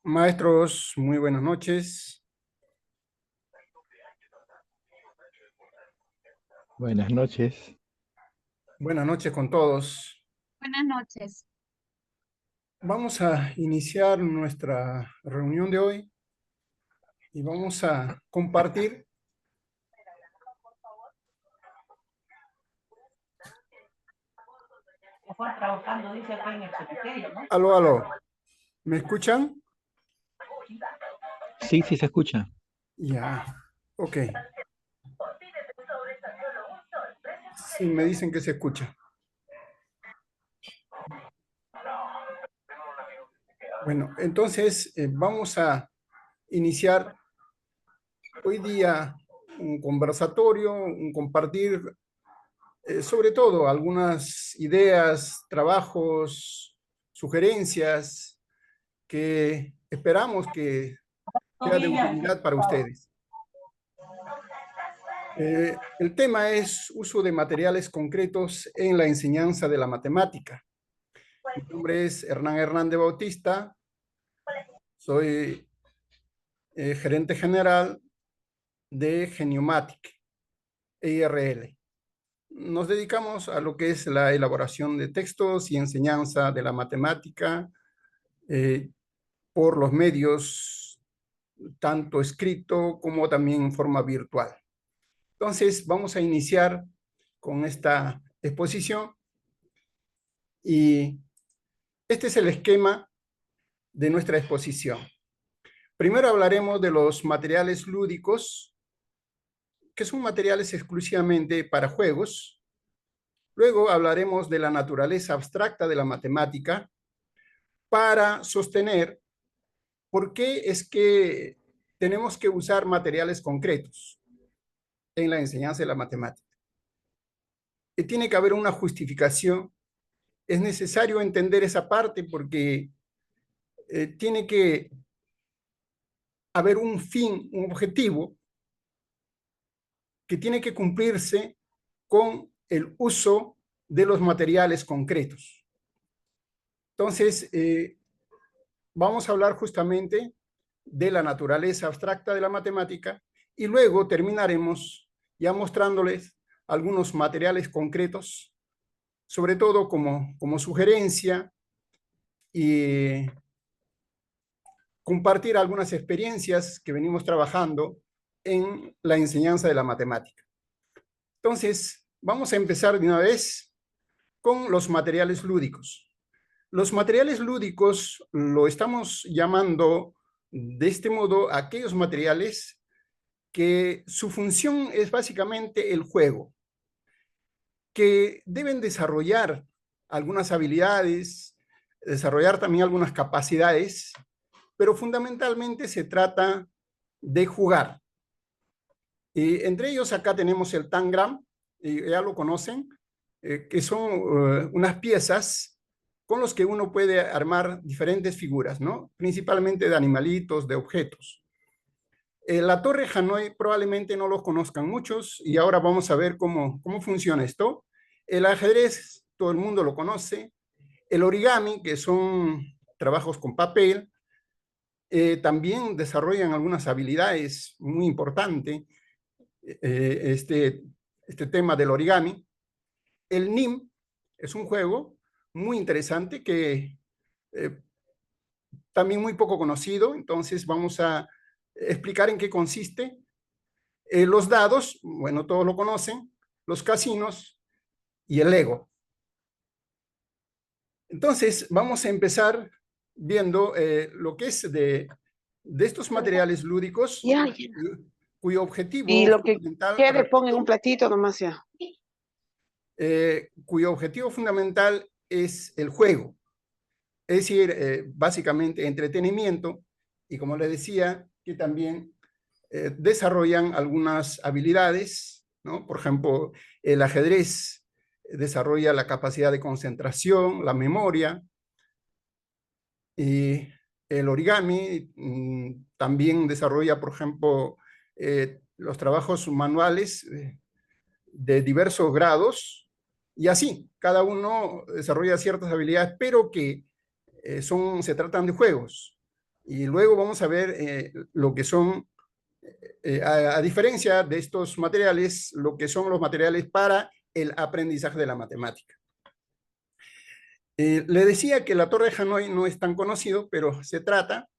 Maestros, muy buenas noches. Buenas noches. Buenas noches con todos. Buenas noches. Vamos a iniciar nuestra reunión de hoy y vamos a compartir. Trabajando, dice acá en el cementerio, ¿no? Aló, aló. ¿Me escuchan? Sí, sí se escucha. Ya, ok. Sí, me dicen que se escucha. Bueno, entonces vamos a iniciar hoy día un conversatorio, un compartir sobre todo algunas ideas, trabajos, sugerencias que esperamos que sea de utilidad para ustedes. El tema es uso de materiales concretos en la enseñanza de la matemática. Mi nombre es Hernán Hernández Bautista, soy gerente general de Geniomatic, EIRL. Nos dedicamos a lo que es la elaboración de textos y enseñanza de la matemática por los medios, tanto escrito como también en forma virtual. Entonces, vamos a iniciar con esta exposición y este es el esquema de nuestra exposición. Primero hablaremos de los materiales lúdicos, que son materiales exclusivamente para juegos. Luego hablaremos de la naturaleza abstracta de la matemática para sostener por qué es que tenemos que usar materiales concretos en la enseñanza de la matemática. Y tiene que haber una justificación. Es necesario entender esa parte porque tiene que haber un fin, un objetivo que tiene que cumplirse con el uso de los materiales concretos. Entonces, vamos a hablar justamente de la naturaleza abstracta de la matemática y luego terminaremos ya mostrándoles algunos materiales concretos, sobre todo como sugerencia y compartir algunas experiencias que venimos trabajando en la enseñanza de la matemática. Entonces, vamos a empezar de una vez con los materiales lúdicos. Los materiales lúdicos lo estamos llamando de este modo a aquellos materiales que su función es básicamente el juego, que deben desarrollar algunas habilidades, desarrollar también algunas capacidades, pero fundamentalmente se trata de jugar. Entre ellos acá tenemos el Tangram, ya lo conocen, que son unas piezas con los que uno puede armar diferentes figuras, ¿no? Principalmente de animalitos, de objetos. La Torre Hanoi probablemente no lo conozcan muchos y ahora vamos a ver cómo funciona esto. El ajedrez, todo el mundo lo conoce. El origami, que son trabajos con papel, también desarrollan algunas habilidades muy importantes. Este tema del origami. El NIM es un juego muy interesante que también muy poco conocido, entonces vamos a explicar en qué consiste. Los dados, bueno, todos lo conocen, los casinos y el Lego. Entonces, vamos a empezar viendo lo que es de estos materiales lúdicos, cuyo objetivo Y lo que fundamental, quiere, ponga en un platito nomás ya. Cuyo objetivo fundamental es el juego. Es decir, básicamente entretenimiento, y como les decía, que también desarrollan algunas habilidades, ¿no? Por ejemplo, el ajedrez desarrolla la capacidad de concentración, la memoria, y el origami también desarrolla, por ejemplo, los trabajos manuales de diversos grados, y así, cada uno desarrolla ciertas habilidades, pero que se tratan de juegos. Y luego vamos a ver lo que son, a diferencia de estos materiales, lo que son los materiales para el aprendizaje de la matemática. Le decía que la Torre de Hanói no es tan conocido, pero se trata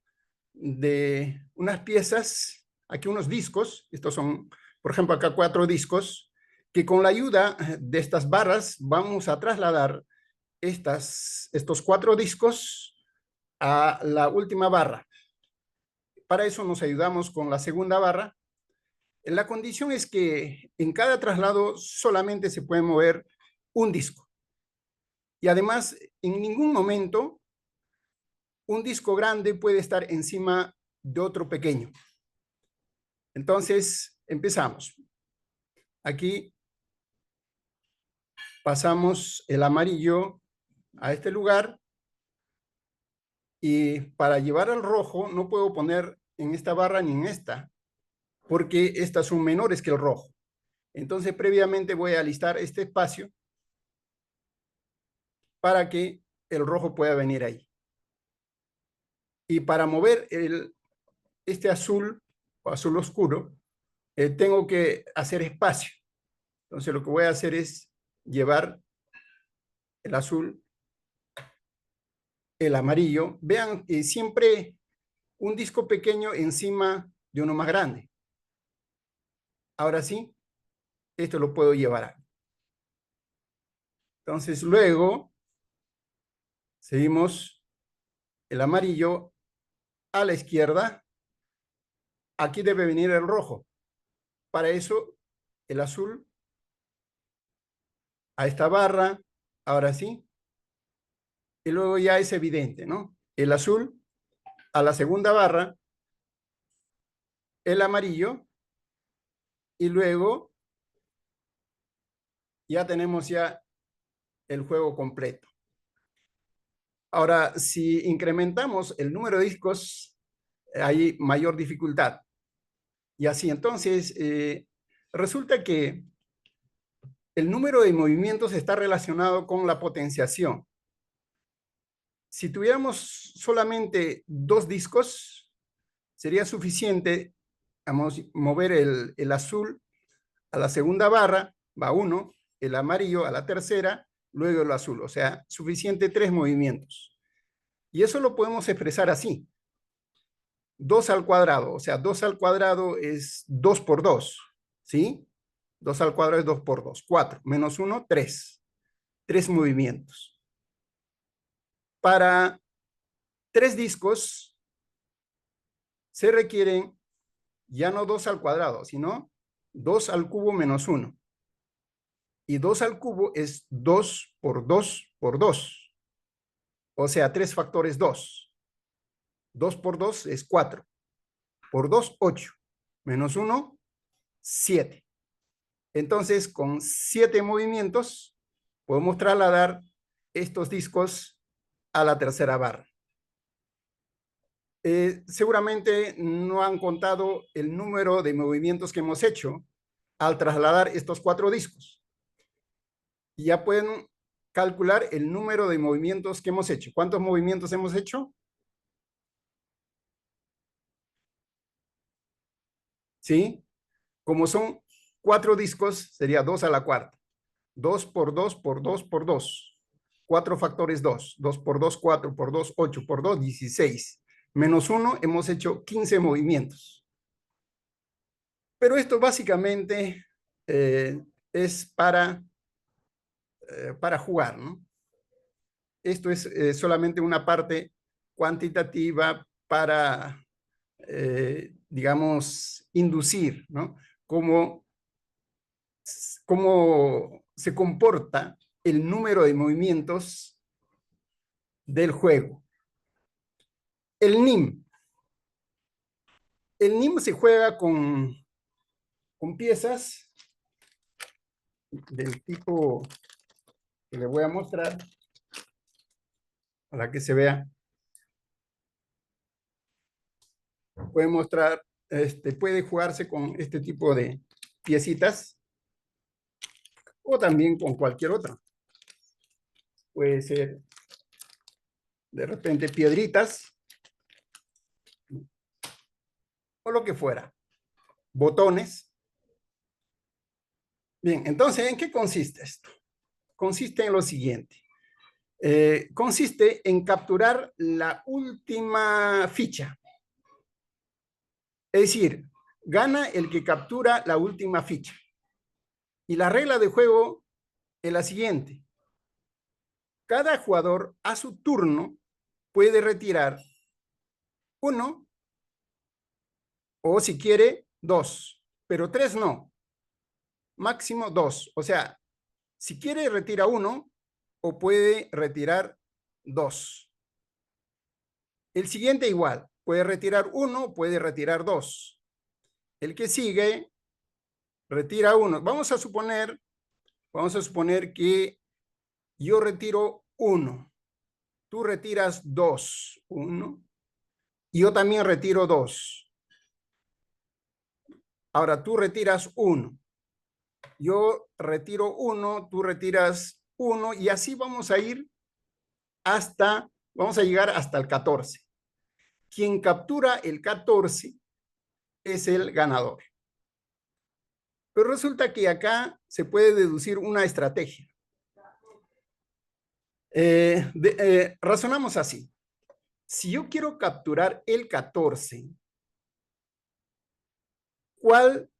de unas piezas, aquí unos discos, estos son, por ejemplo, acá 4 discos, que con la ayuda de estas barras vamos a trasladar estos 4 discos a la última barra. Para eso nos ayudamos con la segunda barra. La condición es que en cada traslado solamente se puede mover un disco. Y además, en ningún momento un disco grande puede estar encima de otro pequeño. Entonces, empezamos. Aquí pasamos el amarillo a este lugar y para llevar al rojo no puedo poner en esta barra ni en esta, porque estas son menores que el rojo. Entonces, previamente voy a alistar este espacio para que el rojo pueda venir ahí. Y para mover este azul o azul oscuro, tengo que hacer espacio. Entonces, lo que voy a hacer es llevar el azul, el amarillo. Vean, siempre un disco pequeño encima de uno más grande. Ahora sí, esto lo puedo llevar aquí. Entonces, luego, seguimos el amarillo a la izquierda. Aquí debe venir el rojo. Para eso, el azul a esta barra, ahora sí. Y luego ya es evidente, ¿no? El azul a la segunda barra, el amarillo, y luego ya tenemos ya el juego completo. Ahora, si incrementamos el número de discos, hay mayor dificultad. Y así, entonces, resulta que el número de movimientos está relacionado con la potenciación. Si tuviéramos solamente 2 discos, sería suficiente, vamos, mover el azul a la segunda barra, va 1, el amarillo a la tercera, luego el azul. O sea, suficiente 3 movimientos. Y eso lo podemos expresar así. 2 al cuadrado, o sea, 2 al cuadrado es 2 por 2, ¿sí? 2 al cuadrado es 2 por 2, 4, menos 1, 3. 3 movimientos. Para 3 discos se requieren ya no 2 al cuadrado, sino 2 al cubo menos 1. Y 2 al cubo es 2 por 2 por 2. O sea, 3 factores 2. 2 por 2 es 4. Por 2, 8. Menos 1, 7. Entonces, con 7 movimientos, podemos trasladar estos discos a la tercera barra. Seguramente no han contado el número de movimientos que hemos hecho al trasladar estos 4 discos. Y ya pueden calcular el número de movimientos que hemos hecho. ¿Cuántos movimientos hemos hecho? ¿Sí? Como son 4 discos, sería 2 a la cuarta. 2 por 2 por 2 por 2. 4 factores 2. 2 por 2, 4 por 2, 8 por 2, 16. Menos 1, hemos hecho 15 movimientos. Pero esto básicamente es para jugar, ¿no? Esto es solamente una parte cuantitativa para, digamos, inducir, ¿no? Cómo se comporta el número de movimientos del juego. El NIM. El NIM se juega con piezas del tipo que le voy a mostrar para que se vea. Puede jugarse con este tipo de piecitas o también con cualquier otra. Puede ser de repente piedritas o lo que fuera. Botones. Bien, entonces, ¿en qué consiste esto? Consiste en lo siguiente. Consiste en capturar la última ficha. Es decir, gana el que captura la última ficha. Y la regla de juego es la siguiente. Cada jugador a su turno puede retirar 1 o si quiere 2, pero 3 no. Máximo 2. O sea, si quiere retira 1 o puede retirar 2. El siguiente igual. Puede retirar 1, puede retirar 2. El que sigue retira 1. Vamos a suponer que yo retiro 1. Tú retiras 2. 1. Y yo también retiro 2. Ahora tú retiras 1. Yo retiro 1, tú retiras 1 y así vamos a ir vamos a llegar hasta el 14. Quien captura el 14 es el ganador. Pero resulta que acá se puede deducir una estrategia. Razonamos así. Si yo quiero capturar el 14, ¿cuál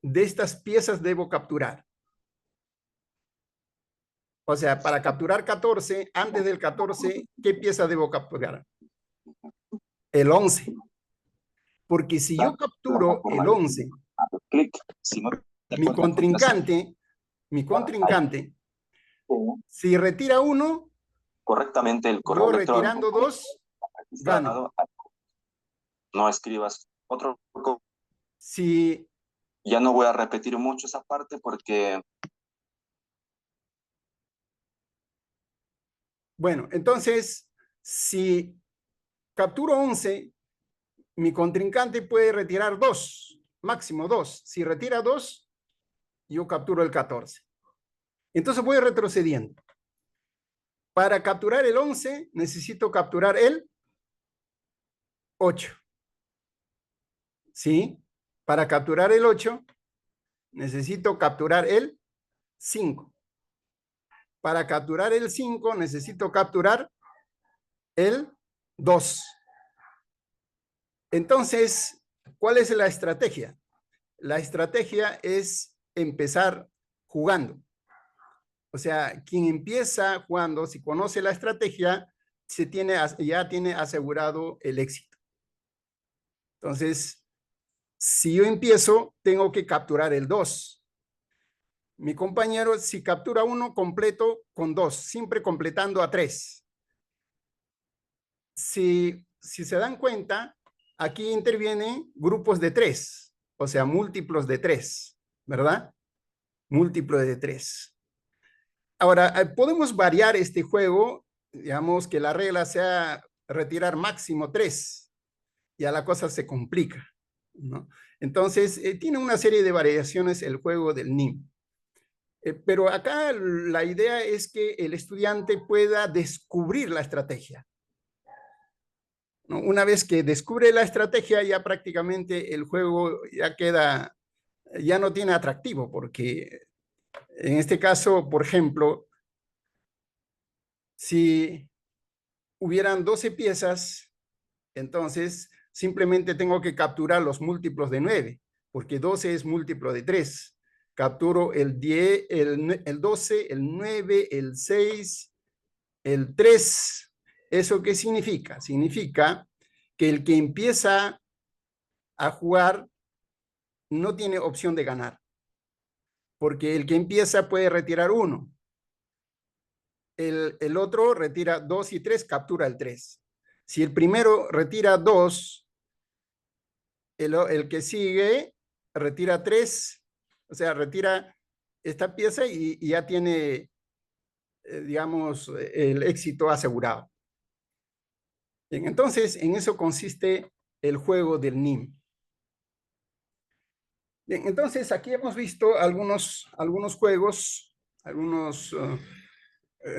de estas piezas debo capturar? O sea, para capturar 14, antes del 14, ¿qué pieza debo capturar? El 11. Porque si yo capturo el 11, mi contrincante, si retira 1, correctamente el correo yo retirando 2, gano. No escribas otro. Si ya no voy a repetir mucho esa parte porque... Bueno, entonces, si capturo 11, mi contrincante puede retirar 2, máximo 2. Si retira 2, yo capturo el 14. Entonces voy retrocediendo. Para capturar el 11, necesito capturar el 8. ¿Sí? Para capturar el 8, necesito capturar el 5. Para capturar el 5, necesito capturar el 2. Entonces, ¿cuál es la estrategia? La estrategia es empezar jugando. O sea, quien empieza jugando, si conoce la estrategia, ya tiene asegurado el éxito. Entonces, si yo empiezo, tengo que capturar el 2. Mi compañero, si captura 1, completo con 2, siempre completando a 3. Si se dan cuenta, aquí intervienen grupos de 3, o sea, múltiplos de 3, ¿verdad? Múltiplo de 3. Ahora, podemos variar este juego, digamos que la regla sea retirar máximo 3, ya la cosa se complica, ¿no? Entonces, tiene una serie de variaciones el juego del NIM. Pero acá la idea es que el estudiante pueda descubrir la estrategia, ¿no? Una vez que descubre la estrategia, ya prácticamente el juego ya no tiene atractivo, porque en este caso, por ejemplo, si hubieran 12 piezas, entonces simplemente tengo que capturar los múltiplos de 9, porque 12 es múltiplo de 3. Capturo el 10, el 12, el 9, el 6, el 3. ¿Eso qué significa? Significa que el que empieza a jugar no tiene opción de ganar, porque el que empieza puede retirar 1. El otro retira 2 y 3, captura el 3. Si el primero retira 2, el que sigue retira 3, o sea, retira esta pieza y ya tiene, digamos, el éxito asegurado. Bien, entonces, en eso consiste el juego del NIM. Bien, entonces aquí hemos visto algunos juegos, algunos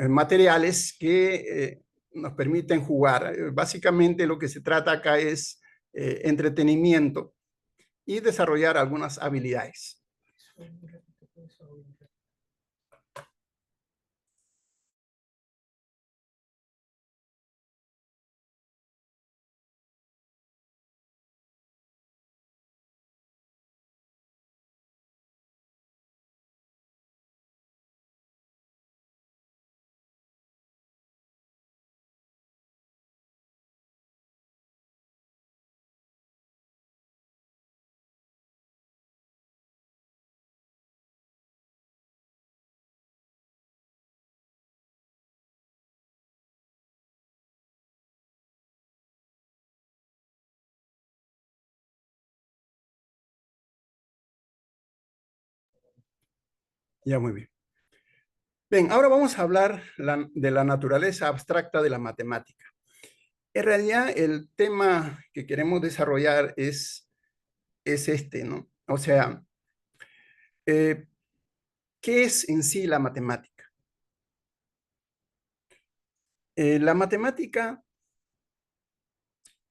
materiales que nos permiten jugar. Básicamente lo que se trata acá es entretenimiento. y desarrollar algunas habilidades. Ya, muy bien. Bien, ahora vamos a hablar de la naturaleza abstracta de la matemática. En realidad, el tema que queremos desarrollar es este, ¿no? O sea, ¿qué es en sí la matemática? La matemática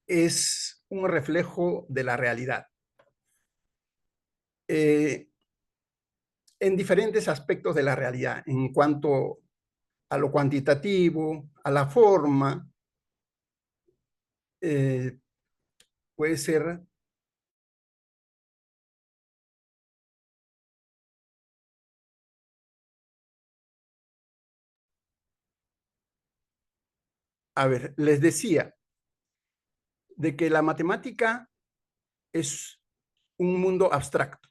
es un reflejo de la realidad en diferentes aspectos de la realidad, en cuanto a lo cuantitativo, a la forma, puede ser a ver, les decía de que la matemática es un mundo abstracto,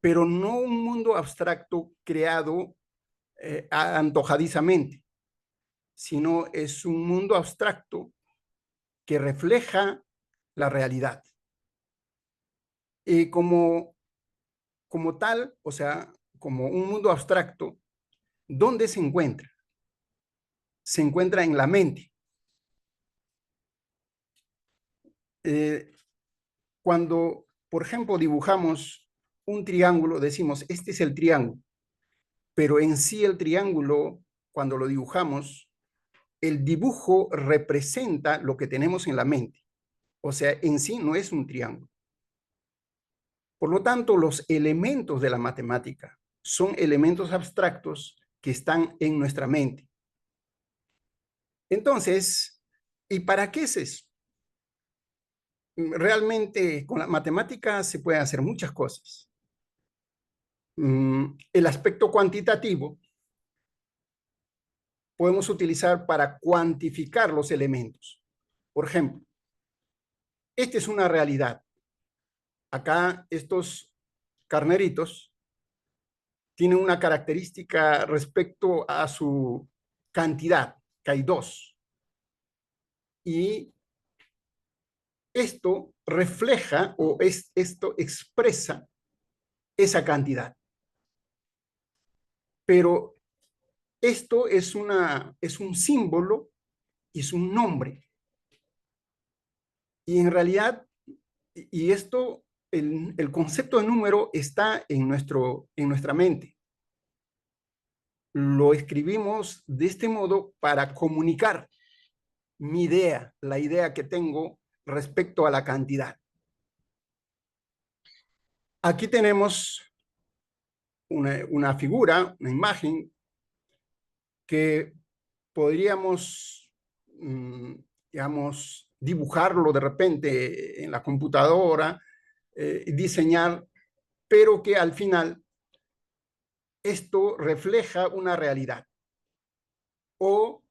pero no un mundo abstracto creado antojadizamente, sino es un mundo abstracto que refleja la realidad. Y como tal, o sea, como un mundo abstracto, ¿dónde se encuentra? Se encuentra en la mente. Cuando, por ejemplo, dibujamos un triángulo, decimos, este es el triángulo, pero en sí el triángulo, cuando lo dibujamos, el dibujo representa lo que tenemos en la mente. O sea, en sí no es un triángulo. Por lo tanto, los elementos de la matemática son elementos abstractos que están en nuestra mente. Entonces, ¿y para qué es eso? Realmente con la matemática se pueden hacer muchas cosas. El aspecto cuantitativo podemos utilizar para cuantificar los elementos. Por ejemplo, esta es una realidad. Acá estos carneritos tienen una característica respecto a su cantidad, que hay 2. Y esto refleja o esto expresa esa cantidad. Pero esto es un símbolo y es un nombre. Y en realidad, y esto, el concepto de número está en nuestra mente. Lo escribimos de este modo para comunicar mi idea, la idea que tengo respecto a la cantidad. Aquí tenemos una figura, una imagen que podríamos, digamos, dibujarlo de repente en la computadora, diseñar, pero que al final esto refleja una realidad. O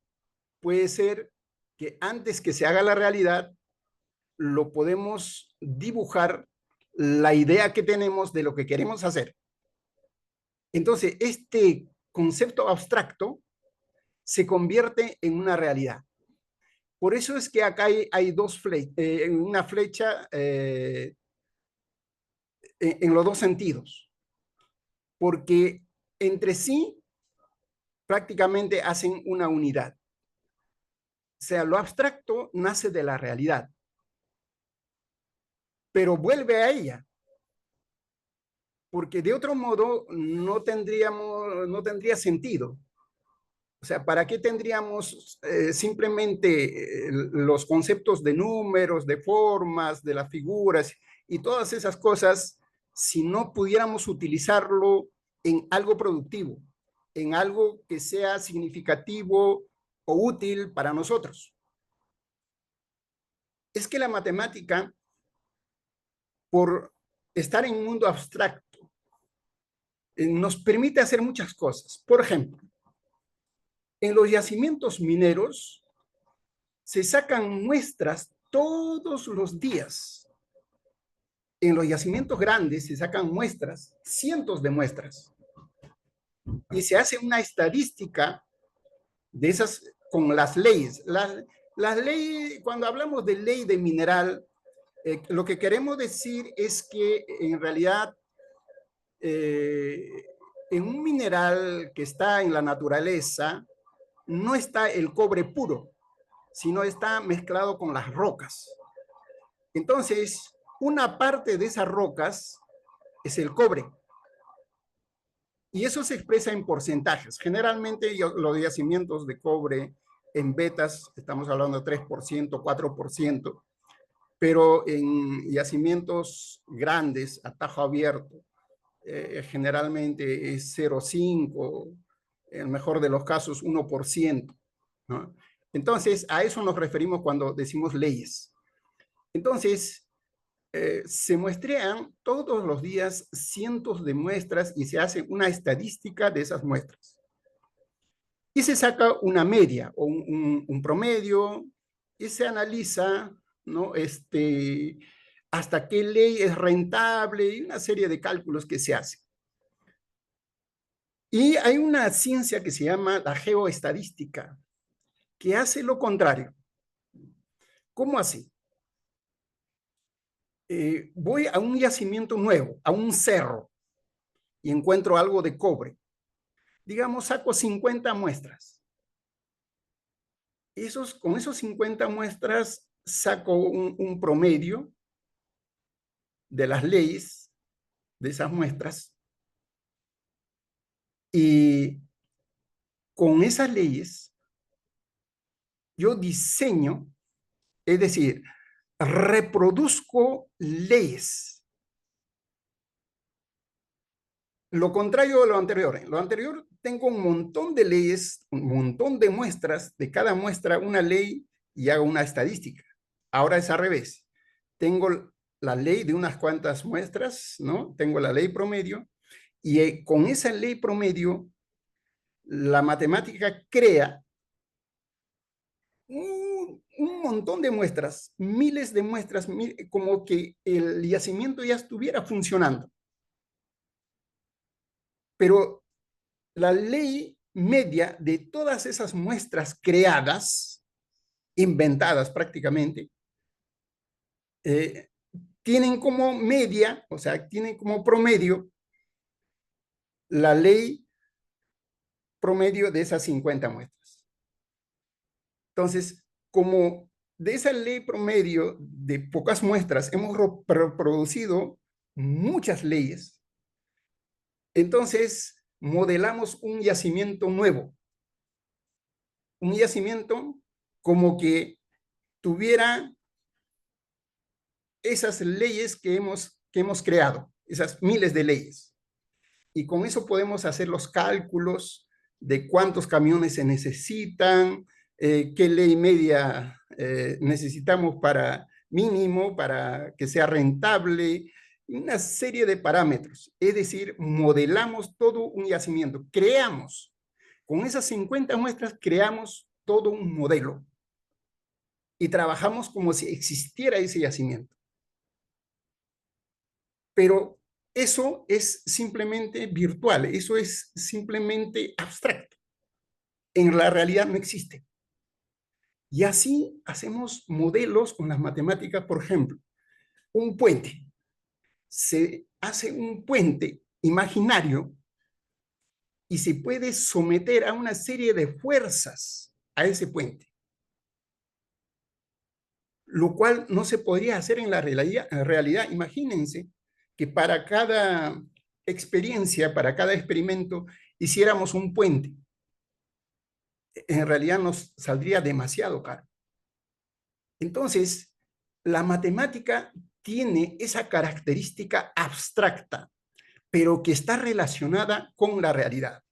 puede ser que antes que se haga la realidad, lo podemos dibujar la idea que tenemos de lo que queremos hacer. Entonces, este concepto abstracto se convierte en una realidad. Por eso es que acá hay una flecha en los dos sentidos, porque entre sí prácticamente hacen una unidad. O sea, lo abstracto nace de la realidad, pero vuelve a ella, porque de otro modo no tendría sentido. O sea, ¿para qué tendríamos simplemente los conceptos de números, de formas, de las figuras y todas esas cosas si no pudiéramos utilizarlo en algo productivo, en algo que sea significativo o útil para nosotros. Es que la matemática, por estar en un mundo abstracto, nos permite hacer muchas cosas. Por ejemplo, en los yacimientos mineros se sacan muestras todos los días. En los yacimientos grandes se sacan muestras, cientos de muestras. Y se hace una estadística de esas con las leyes. Las leyes, cuando hablamos de ley de mineral, lo que queremos decir es que en realidad en un mineral que está en la naturaleza no está el cobre puro, sino está mezclado con las rocas. Entonces, una parte de esas rocas es el cobre. Y eso se expresa en porcentajes. Generalmente los yacimientos de cobre en vetas, estamos hablando de 3%, 4%, pero en yacimientos grandes, a tajo abierto, generalmente es 0,5%, en el mejor de los casos 1%, ¿no? Entonces, a eso nos referimos cuando decimos leyes. Entonces, se muestrean todos los días cientos de muestras y se hace una estadística de esas muestras. Y se saca una media o un promedio y se analiza, ¿no? Hasta qué ley es rentable y una serie de cálculos que se hacen. Y hay una ciencia que se llama la geoestadística, que hace lo contrario. ¿Cómo así? Voy a un yacimiento nuevo, a un cerro, y encuentro algo de cobre. Digamos, saco 50 muestras. Con esos 50 muestras saco un promedio de las leyes de esas muestras. Y con esas leyes, yo diseño, es decir, reproduzco leyes. Lo contrario de lo anterior. En lo anterior tengo un montón de leyes, un montón de muestras, de cada muestra una ley y hago una estadística. Ahora es al revés. Tengo la ley de unas cuantas muestras, ¿no? Tengo la ley promedio y con esa ley promedio la matemática crea un montón de muestras, miles de muestras, como que el yacimiento ya estuviera funcionando. Pero la ley media de todas esas muestras creadas, inventadas prácticamente, tienen como media, o sea, tienen como promedio la ley promedio de esas 50 muestras. Entonces, como de esa ley promedio de pocas muestras hemos reproducido muchas leyes, entonces modelamos un yacimiento nuevo. Un yacimiento como que tuviera esas leyes que hemos creado, esas miles de leyes. Y con eso podemos hacer los cálculos de cuántos camiones se necesitan, qué ley media necesitamos para mínimo, para que sea rentable, una serie de parámetros. Es decir, modelamos todo un yacimiento, creamos, con esas 50 muestras creamos todo un modelo y trabajamos como si existiera ese yacimiento. Pero eso es simplemente virtual, eso es simplemente abstracto. En la realidad no existe. Y así hacemos modelos con las matemáticas, por ejemplo, un puente. Se hace un puente imaginario y se puede someter a una serie de fuerzas a ese puente, lo cual no se podría hacer en la realidad. Imagínense que para cada experiencia, para cada experimento, hiciéramos un puente. En realidad nos saldría demasiado caro. Entonces, la matemática tiene esa característica abstracta, pero que está relacionada con la realidad.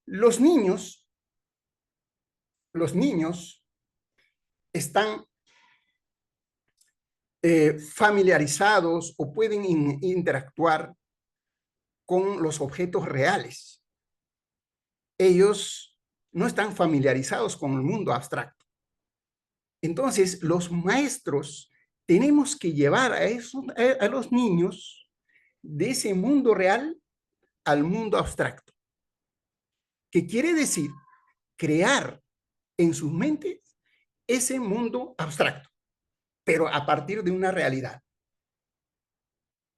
Los niños están familiarizados o pueden interactuar con los objetos reales. Ellos no están familiarizados con el mundo abstracto. Entonces, los maestros tenemos que llevar a los niños de ese mundo real al mundo abstracto. ¿Qué quiere decir? Crear en sus mentes ese mundo abstracto, pero a partir de una realidad.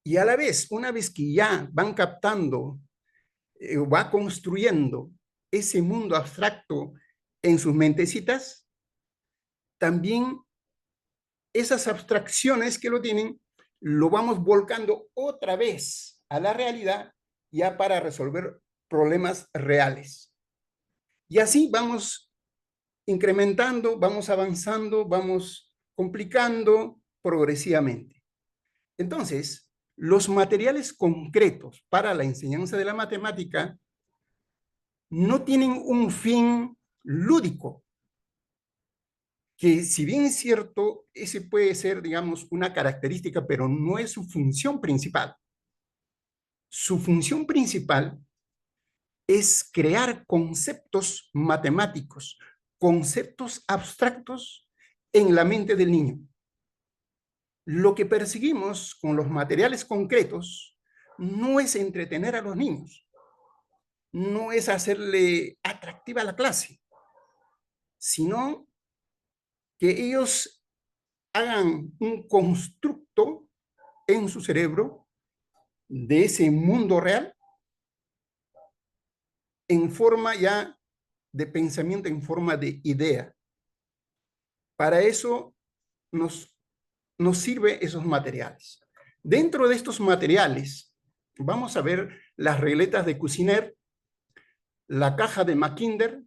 Y a la vez, una vez que ya van captando, va construyendo ese mundo abstracto en sus mentecitas, también esas abstracciones que lo tienen, lo vamos volcando otra vez a la realidad ya para resolver problemas reales. Y así vamos incrementando, vamos avanzando, vamos complicando progresivamente. Entonces, los materiales concretos para la enseñanza de la matemática no tienen un fin lúdico, que si bien es cierto, ese puede ser, digamos, una característica, pero no es su función principal. Su función principal es crear conceptos matemáticos, conceptos abstractos en la mente del niño. Lo que perseguimos con los materiales concretos no es entretener a los niños, no es hacerle atractiva la clase, sino que ellos hagan un constructo en su cerebro de ese mundo real en forma ya de pensamiento, en forma de idea. Para eso nos sirven esos materiales. Dentro de estos materiales vamos a ver las regletas de Cuisiner, la caja de Mackinder,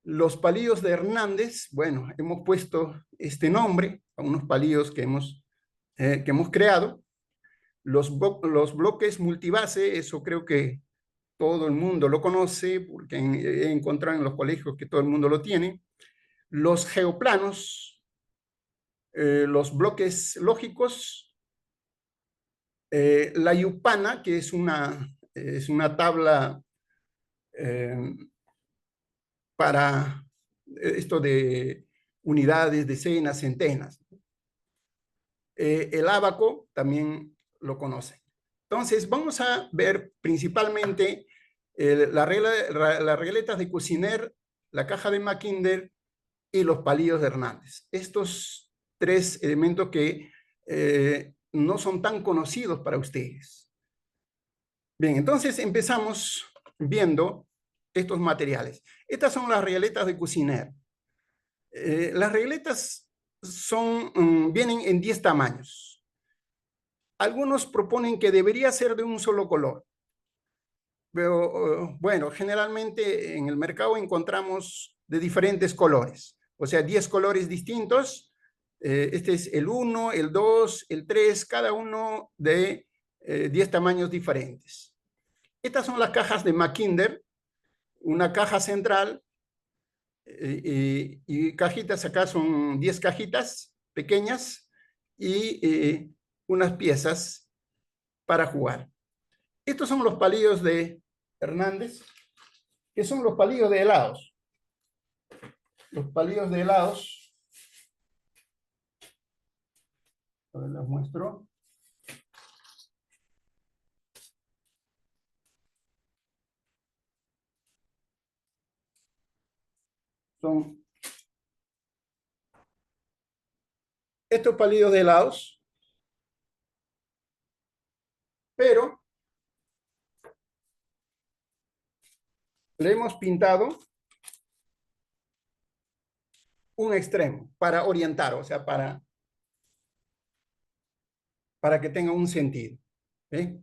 los palillos de Hernández. Bueno, hemos puesto este nombre a unos palillos que hemos creado. Los bloques multibase, eso creo que todo el mundo lo conoce, porque he encontrado en los colegios que todo el mundo lo tiene. Los geoplanos, los bloques lógicos, la Yupana, que es una tabla para esto de unidades, decenas, centenas. El ábaco también lo conocen. Entonces, vamos a ver principalmente las regletas de Cuisiner, la caja de Mackinder y los palillos de Hernández. Estos tres elementos que no son tan conocidos para ustedes. Bien, entonces empezamos viendo estos materiales. Estas son las regletas de Cuisiner. Las regletas vienen en 10 tamaños. Algunos proponen que debería ser de un solo color. Pero bueno, generalmente en el mercado encontramos de diferentes colores. O sea, 10 colores distintos. Este es el 1, el 2, el 3, cada uno de 10 tamaños diferentes. Estas son las cajas de Mackinder, una caja central y cajitas, acá son 10 cajitas pequeñas y unas piezas para jugar. Estos son los palillos de Hernández, que son los palillos de helados. Los palillos de helados, a ver, los muestro. Son estos palillos de helados, pero le hemos pintado un extremo para orientar, o sea, para que tenga un sentido. ¿Sí?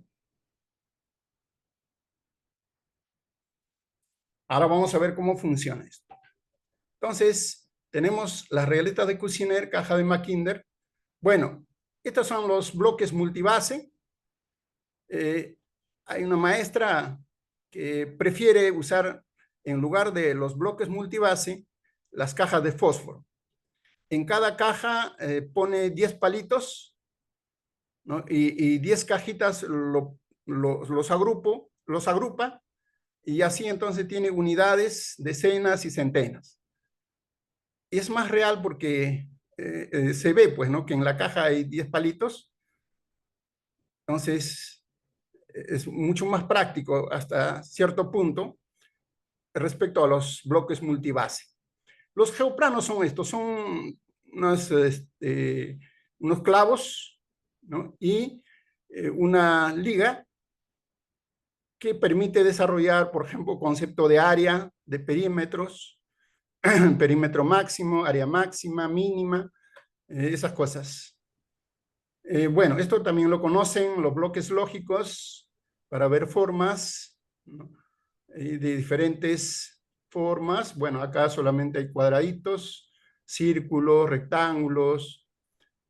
Ahora vamos a ver cómo funciona esto. Entonces, tenemos las regletas de Cuisiner, caja de Mackinder, Bueno, estos son los bloques multibase. Hay una maestra que prefiere usar, en lugar de los bloques multibase, las cajas de fósforo. En cada caja pone 10 palitos, ¿no? Y 10 cajitas los agrupa, y así entonces tiene unidades, decenas y centenas. Y es más real porque se ve, pues, ¿no?, que en la caja hay 10 palitos. Entonces, es mucho más práctico hasta cierto punto respecto a los bloques multibase. Los geoplanos son estos, son unos clavos, ¿no?, y una liga que permite desarrollar, por ejemplo, concepto de área, de perímetros, perímetro máximo, área máxima, mínima, esas cosas. Bueno, esto también lo conocen los bloques lógicos para ver formas, ¿no?, de diferentes formas. Bueno, acá solamente hay cuadraditos, círculos, rectángulos,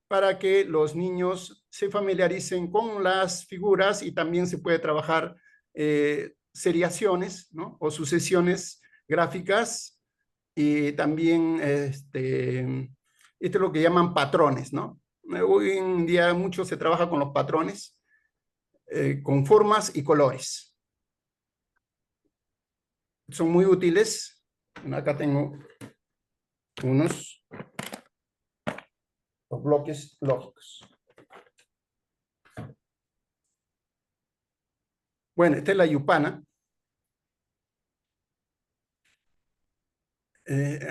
para que los niños se familiaricen con las figuras, y también se puede trabajar seriaciones, ¿no?, o sucesiones gráficas, y también esto es lo que llaman patrones, ¿no? Hoy en día mucho se trabaja con los patrones, con formas y colores. Son muy útiles. Acá tengo los bloques lógicos. Bueno, esta es la yupana.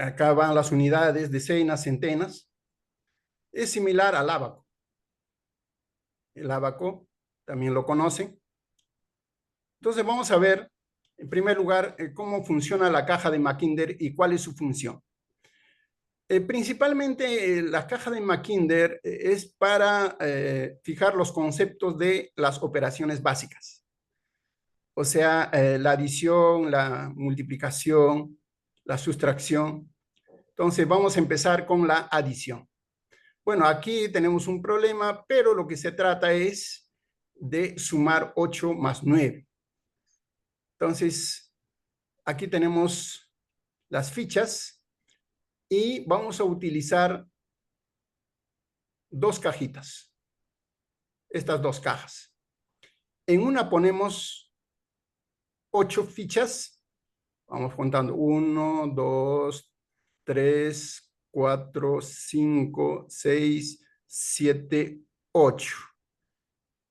Acá van las unidades, decenas, centenas. Es similar al ábaco. El ábaco también lo conocen. Entonces vamos a ver, en primer lugar, cómo funciona la caja de Mackinder y cuál es su función. Principalmente la caja de Mackinder es para fijar los conceptos de las operaciones básicas. O sea, la adición, la multiplicación, la sustracción. Entonces vamos a empezar con la adición. Bueno, aquí tenemos un problema, pero lo que se trata es de sumar 8 más 9. Entonces, aquí tenemos las fichas y vamos a utilizar dos cajitas. Estas dos cajas. En una ponemos 8 fichas. Vamos contando. 1, 2, 3, 4, 5, 6, 7, 8.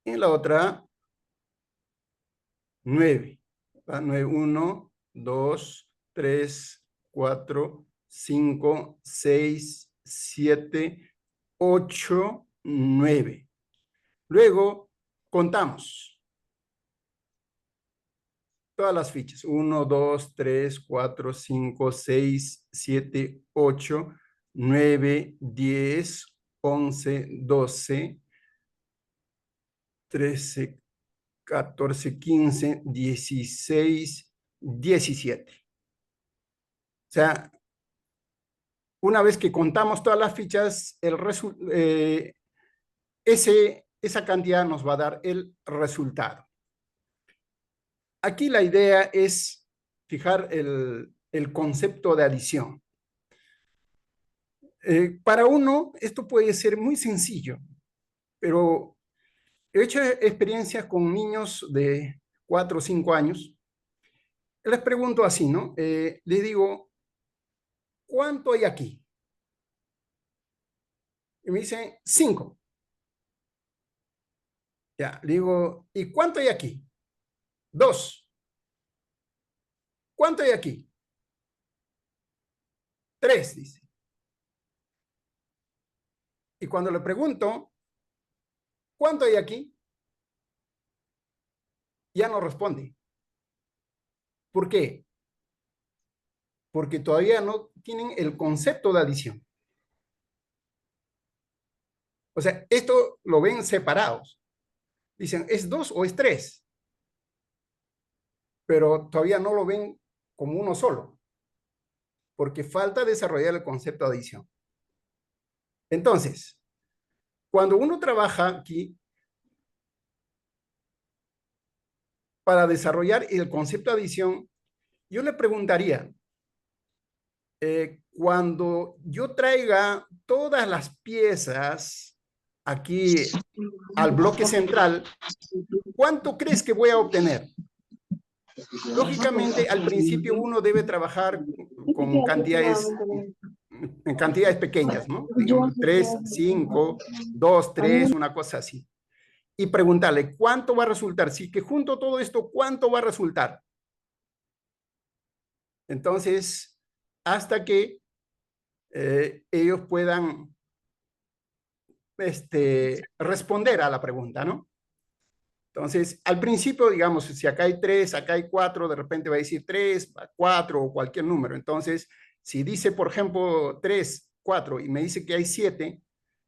En la otra, 9. 1, 2, 3, 4, 5, 6, 7, 8, 9. Luego, contamos todas las fichas. 1, 2, 3, 4, 5, 6, 7, 8, 9, 10, 11, 12, 13, 14, 15, 16, 17. O sea, una vez que contamos todas las fichas, esa cantidad nos va a dar el resultado. Aquí la idea es fijar el concepto de adición. Para uno, esto puede ser muy sencillo, pero he hecho experiencias con niños de 4 o 5 años. Les pregunto así, ¿no? Les digo, ¿cuánto hay aquí? Y me dicen, 5. Ya, le digo, ¿y cuánto hay aquí? 2. ¿Cuánto hay aquí? 3, dice. Y cuando le pregunto, ¿cuánto hay aquí? Ya no responde. ¿Por qué? Porque todavía no tienen el concepto de adición. O sea, esto lo ven separados. Dicen, ¿es 2 o es 3? Pero todavía no lo ven como uno solo, porque falta desarrollar el concepto de adición. Entonces, Cuando uno trabaja aquí para desarrollar el concepto de adición, yo le preguntaría, cuando yo traiga todas las piezas aquí al bloque central, ¿cuánto crees que voy a obtener? Lógicamente, al principio uno debe trabajar con cantidades pequeñas, ¿no? Digamos, 3, 5, 2, 3, una cosa así. Y preguntarle, ¿cuánto va a resultar? Si que junto todo esto, ¿cuánto va a resultar? Entonces, hasta que ellos puedan responder a la pregunta, ¿no? Entonces, al principio, digamos, si acá hay 3, acá hay 4, de repente va a decir 3, 4 o cualquier número. Entonces, si dice, por ejemplo, 3, 4 y me dice que hay 7,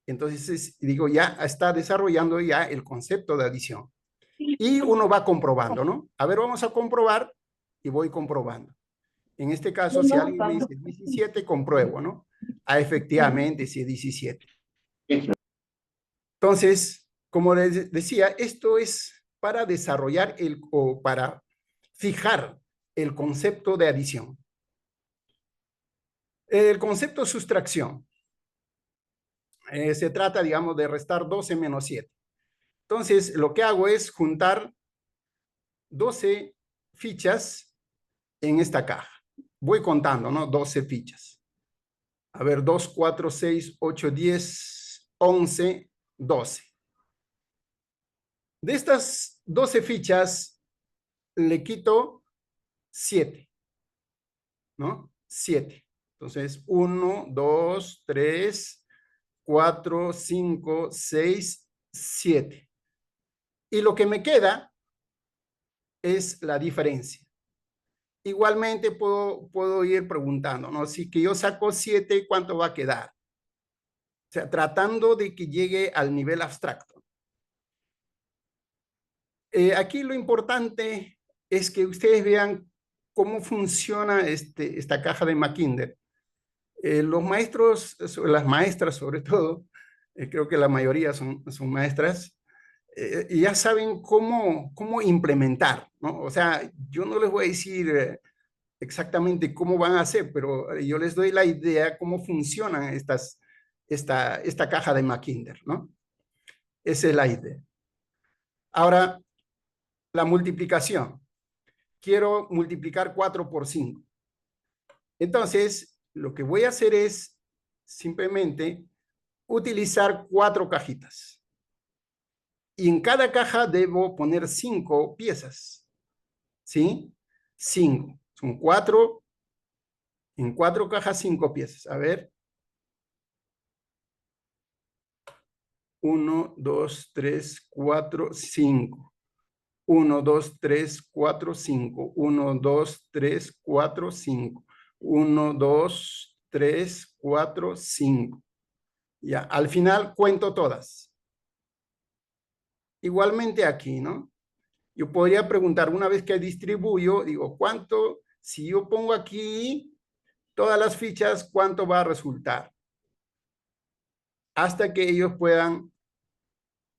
entonces digo, ya está desarrollando ya el concepto de adición. Y uno va comprobando, ¿no? A ver, vamos a comprobar y voy comprobando. En este caso, si alguien me dice 17, compruebo, ¿no? Ah, efectivamente, sí, 17. Entonces, como les decía, esto es para desarrollar o para fijar el concepto de adición. El concepto de sustracción. Se trata, digamos, de restar 12 menos 7. Entonces, lo que hago es juntar 12 fichas en esta caja. Voy contando, ¿no? 12 fichas. A ver, 2, 4, 6, 8, 10, 11, 12. De estas 12 fichas, le quito 7, ¿no? 7. Entonces, 1, 2, 3, 4, 5, 6, 7. Y lo que me queda es la diferencia. Igualmente puedo ir preguntando, ¿no? Si que yo saco 7, ¿cuánto va a quedar? O sea, tratando de que llegue al nivel abstracto. Aquí lo importante es que ustedes vean cómo funciona esta caja de Mackinder. Los maestros, las maestras sobre todo, creo que la mayoría son maestras, ya saben cómo implementar, ¿no? O sea, yo no les voy a decir exactamente cómo van a hacer, pero yo les doy la idea cómo funcionan esta caja de Mackinder, ¿no? Esa es la idea. Ahora, la multiplicación. Quiero multiplicar 4 por 5. Entonces, lo que voy a hacer es simplemente utilizar 4 cajitas. Y en cada caja debo poner 5 piezas. ¿Sí? 5. Son 4. En 4 cajas, 5 piezas. A ver. 1, 2, 3, 4, 5. 1, 2, 3, 4, 5. 1, 2, 3, 4, 5. 1, 2, 3, 4, 5. Ya, al final cuento todas. Igualmente aquí, ¿no? Yo podría preguntar, una vez que distribuyo, digo, ¿cuánto? Si yo pongo aquí todas las fichas, ¿cuánto va a resultar? Hasta que ellos puedan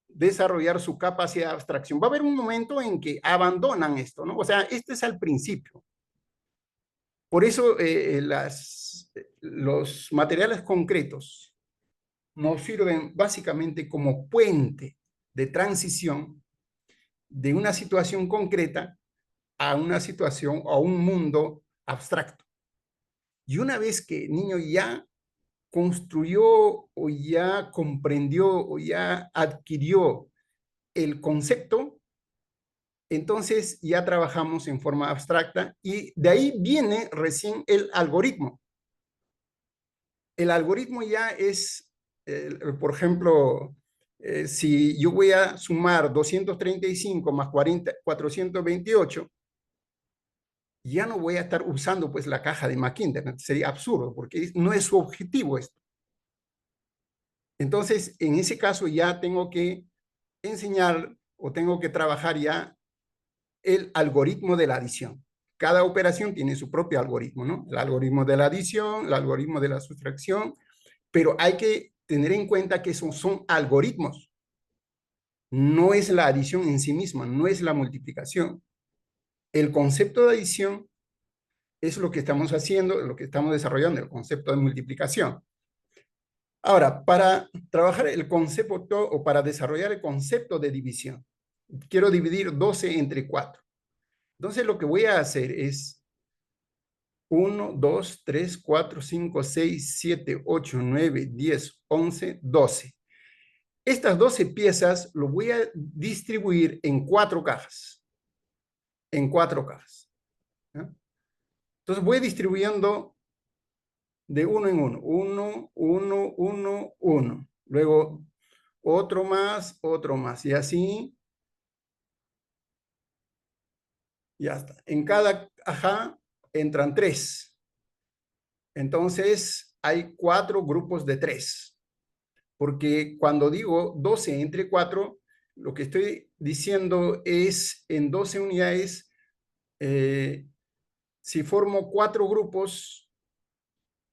desarrollar su capacidad de abstracción. Va a haber un momento en que abandonan esto, ¿no? O sea, este es al principio. Por eso los materiales concretos nos sirven básicamente como puente de transición de una situación concreta a una situación o a un mundo abstracto. Y una vez que el niño ya construyó o ya comprendió o ya adquirió el concepto, entonces ya trabajamos en forma abstracta y de ahí viene recién el algoritmo. El algoritmo ya es, por ejemplo, si yo voy a sumar 235 más 428, ya no voy a estar usando pues la caja de Mackinder, sería absurdo porque no es su objetivo esto. Entonces, en ese caso ya tengo que enseñar o tengo que trabajar ya el algoritmo de la adición. Cada operación tiene su propio algoritmo, ¿no? El algoritmo de la adición, el algoritmo de la sustracción, pero hay que tener en cuenta que esos son algoritmos. No es la adición en sí misma, no es la multiplicación. El concepto de adición es lo que estamos haciendo, lo que estamos desarrollando, el concepto de multiplicación. Ahora, para trabajar el concepto o para desarrollar el concepto de división, quiero dividir 12 entre 4. Entonces, lo que voy a hacer es 1, 2, 3, 4, 5, 6, 7, 8, 9, 10, 11, 12. Estas 12 piezas lo voy a distribuir en 4 cajas. En 4 cajas. ¿No? Entonces voy distribuyendo de uno en uno. 1, 1, 1, 1. Luego otro más. Y así. Ya está. En cada caja entran 3. Entonces hay 4 grupos de 3. Porque cuando digo 12 entre 4, lo que estoy diciendo es en 12 unidades, si formo 4 grupos,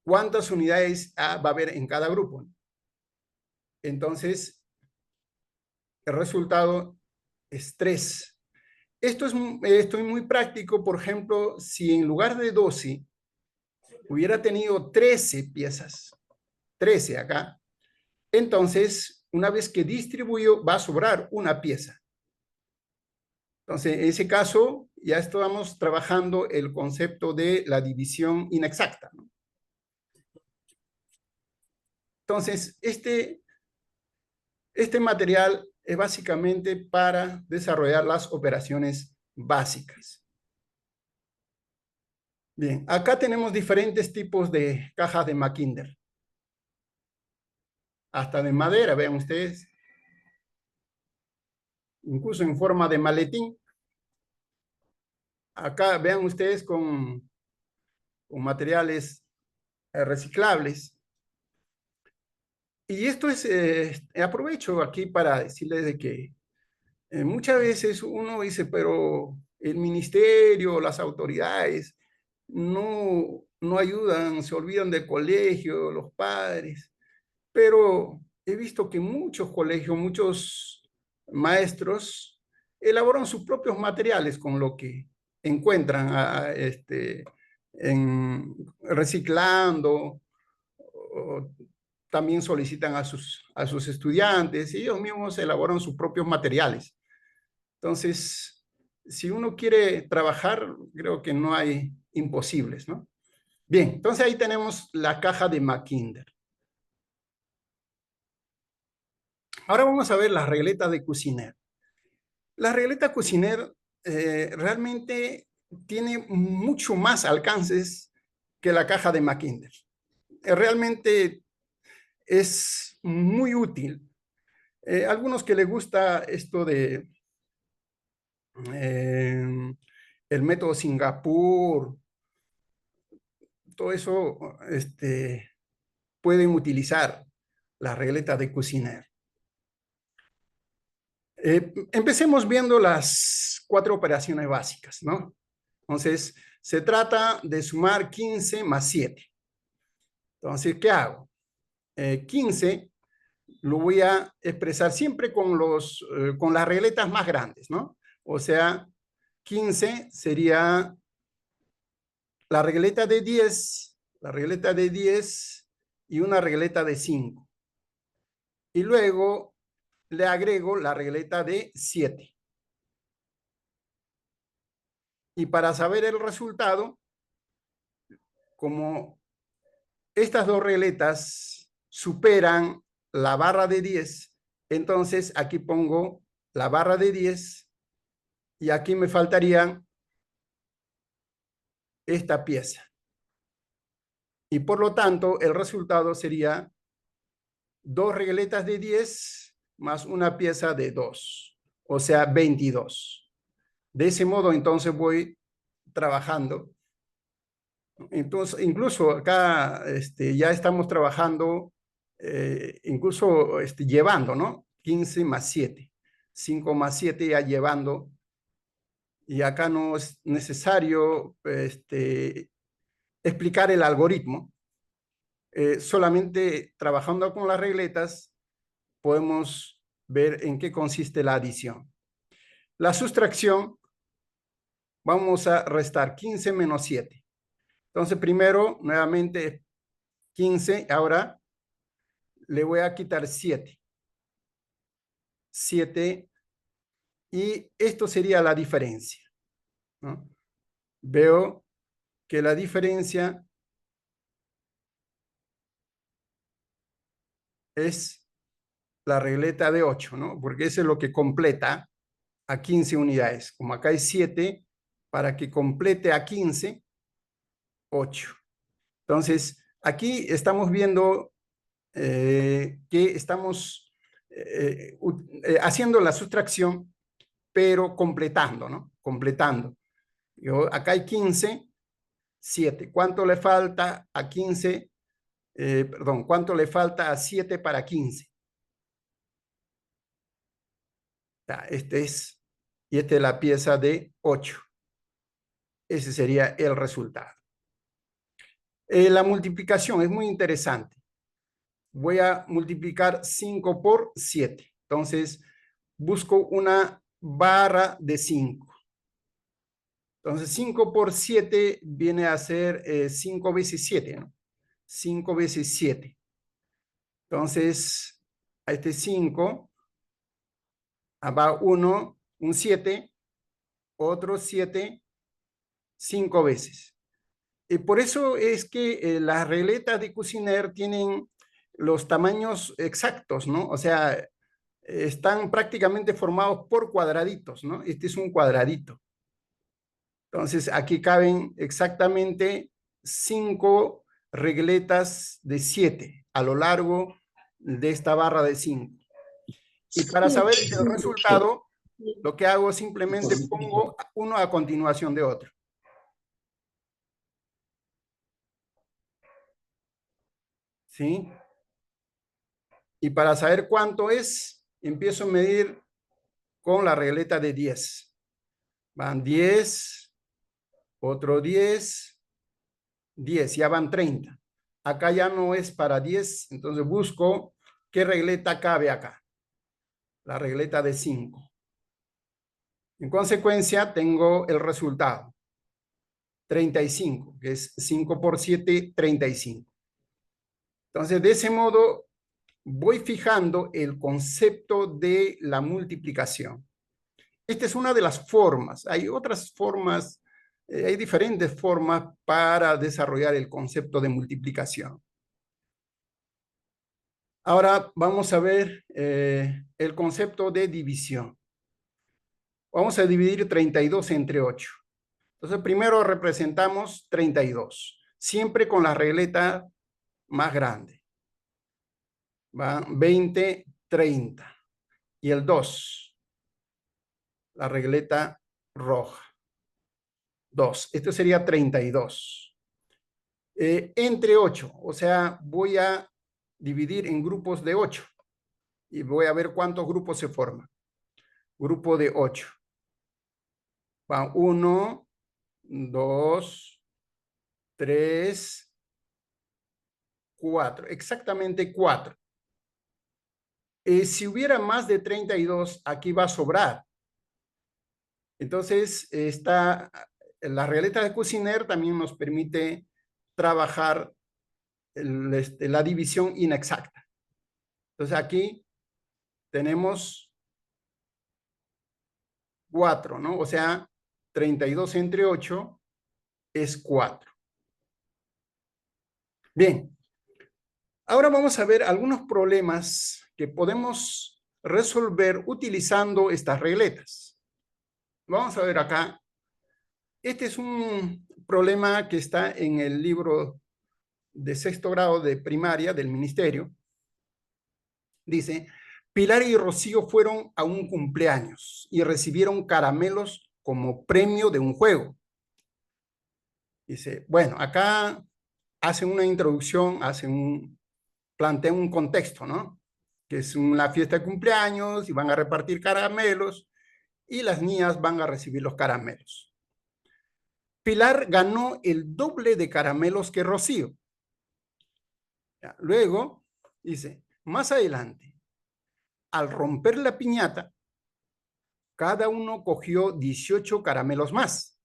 ¿cuántas unidades va a haber en cada grupo? Entonces, el resultado es 3. Esto es muy práctico, por ejemplo, si en lugar de 12 hubiera tenido 13 piezas, 13 acá, entonces, una vez que distribuyo, va a sobrar una pieza. Entonces, en ese caso, ya estamos trabajando el concepto de la división inexacta, ¿no? Entonces, este material es básicamente para desarrollar las operaciones básicas. Bien, acá tenemos diferentes tipos de cajas de Mackinder. Hasta de madera, vean ustedes. Incluso en forma de maletín. Acá vean ustedes con materiales reciclables. Y esto es, aprovecho aquí para decirles de que muchas veces uno dice, pero el ministerio, las autoridades no ayudan, se olvidan del colegio, los padres. Pero he visto que muchos colegios, muchos maestros elaboran sus propios materiales con lo que encuentran reciclando. También solicitan a sus estudiantes y ellos mismos elaboran sus propios materiales. Entonces, si uno quiere trabajar, creo que no hay imposibles, ¿no? Bien, entonces ahí tenemos la caja de Mackinder. Ahora vamos a ver las regletas de Cuisiner. La regleta Cuisiner realmente tiene mucho más alcances que la caja de Mackinder. Realmente es muy útil. Algunos que les gusta esto de el método Singapur, todo eso pueden utilizar las regletas de Cuisiner. Empecemos viendo las 4 operaciones básicas, ¿no? Entonces, se trata de sumar 15 más 7. Entonces, ¿qué hago? 15 lo voy a expresar siempre con las regletas más grandes, ¿no? O sea, 15 sería la regleta de 10 y una regleta de 5. Y luego le agrego la regleta de 7. Y para saber el resultado, como estas 2 regletas superan la barra de 10, entonces aquí pongo la barra de 10 y aquí me faltaría esta pieza. Y por lo tanto, el resultado sería 2 regletas de 10 más una pieza de 2, o sea, 22. De ese modo, entonces voy trabajando. Entonces, incluso acá ya estamos trabajando, incluso llevando, ¿no? 15 más 7. 5 más 7 ya llevando. Y acá no es necesario explicar el algoritmo. solamente trabajando con las regletas podemos ver en qué consiste la adición. La sustracción, vamos a restar 15 menos 7. Entonces, primero, nuevamente, 15. Ahora le voy a quitar 7. 7. Y esto sería la diferencia, ¿no? Veo que la diferencia es la regleta de 8, ¿no? Porque eso es lo que completa a 15 unidades. Como acá hay 7, para que complete a 15, 8. Entonces, aquí estamos viendo que estamos haciendo la sustracción, pero completando, ¿no? Completando. Acá hay 15, 7. ¿Cuánto le falta a 15? Perdón, ¿cuánto le falta a 7 para 15? Este es, y esta es la pieza de 8. Ese sería el resultado. La multiplicación es muy interesante. Voy a multiplicar 5 por 7. Entonces, busco una barra de 5. Entonces, 5 por 7 viene a ser 5 veces 7, ¿no? 5 veces 7. Entonces, a este 5 va 1, un 7, otro 7, 5 veces. Y por eso es que las regletas de Cuisenaire tienen los tamaños exactos, ¿no? O sea, están prácticamente formados por cuadraditos, ¿no? Este es un cuadradito. Entonces, aquí caben exactamente 5 regletas de 7 a lo largo de esta barra de 5. Y para saber el resultado, lo que hago simplemente pongo uno a continuación de otro. ¿Sí? Y para saber cuánto es, empiezo a medir con la regleta de 10. Van 10, otro 10, 10, ya van 30. Acá ya no es para 10, entonces busco qué regleta cabe acá. La regleta de 5. En consecuencia, tengo el resultado. 35, que es 5 por 7, 35. Entonces, de ese modo, voy fijando el concepto de la multiplicación. Esta es una de las formas. Hay otras formas, hay diferentes formas para desarrollar el concepto de multiplicación. Ahora vamos a ver el concepto de división. Vamos a dividir 32 entre 8. Entonces, primero representamos 32, siempre con la regleta más grande. Va 20, 30. Y el 2, la regleta roja. 2. Esto sería 32. Entre 8, o sea, voy a dividir en grupos de 8. Y voy a ver cuántos grupos se forman. Grupo de 8. Va 1, 2, 3, 4. Exactamente 4. Si hubiera más de 32, aquí va a sobrar. Entonces, la regleta de Cuisenaire también nos permite trabajar la división inexacta. Entonces, aquí tenemos 4, ¿no? O sea, 32 entre 8 es 4. Bien. Ahora vamos a ver algunos problemas que podemos resolver utilizando estas regletas. Vamos a ver acá. Este es un problema que está en el libro de 6º grado de primaria del ministerio. Dice, Pilar y Rocío fueron a un cumpleaños y recibieron caramelos como premio de un juego. Dice, bueno, acá hacen una introducción, plantean un contexto, ¿no? Que es una fiesta de cumpleaños y van a repartir caramelos y las niñas van a recibir los caramelos. Pilar ganó el doble de caramelos que Rocío. Ya, luego, dice, más adelante, al romper la piñata, cada uno cogió 18 caramelos más.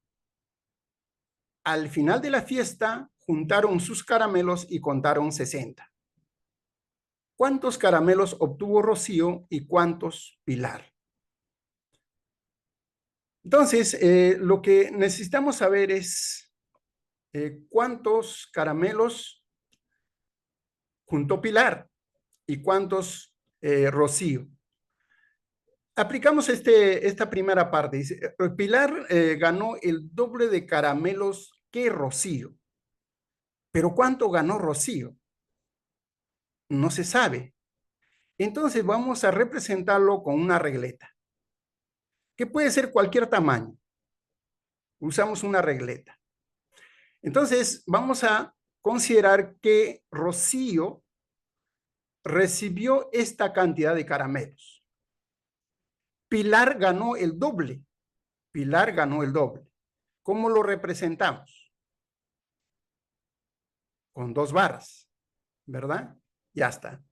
Al final de la fiesta, juntaron sus caramelos y contaron 60. ¿Cuántos caramelos obtuvo Rocío y cuántos Pilar? Entonces, lo que necesitamos saber es cuántos caramelos juntó Pilar y cuántos Rocío. Aplicamos esta primera parte. Dice, Pilar ganó el doble de caramelos que Rocío. ¿Pero cuánto ganó Rocío? No se sabe. Entonces vamos a representarlo con una regleta, que puede ser cualquier tamaño. Usamos una regleta. Entonces vamos a considerar que Rocío recibió esta cantidad de caramelos. Pilar ganó el doble. Pilar ganó el doble. ¿Cómo lo representamos? Con 2 barras, ¿verdad? Ya está.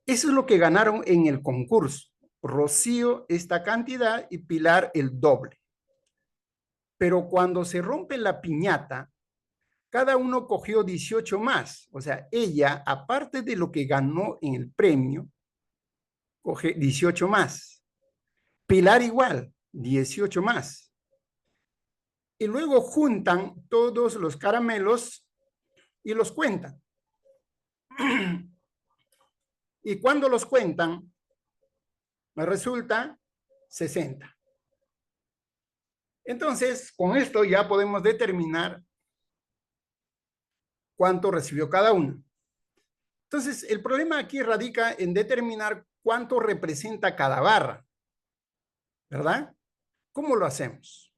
Eso es lo que ganaron en el concurso. Rocío esta cantidad y Pilar el doble. Pero cuando se rompe la piñata, cada uno cogió 18 más. O sea, ella, aparte de lo que ganó en el premio, coge 18 más. Pilar igual, 18 más. Y luego juntan todos los caramelos y los cuentan. Y cuando los cuentan, me resulta 60. Entonces, con esto ya podemos determinar cuánto recibió cada uno. Entonces, el problema aquí radica en determinar cuánto representa cada barra, ¿verdad? ¿Cómo lo hacemos?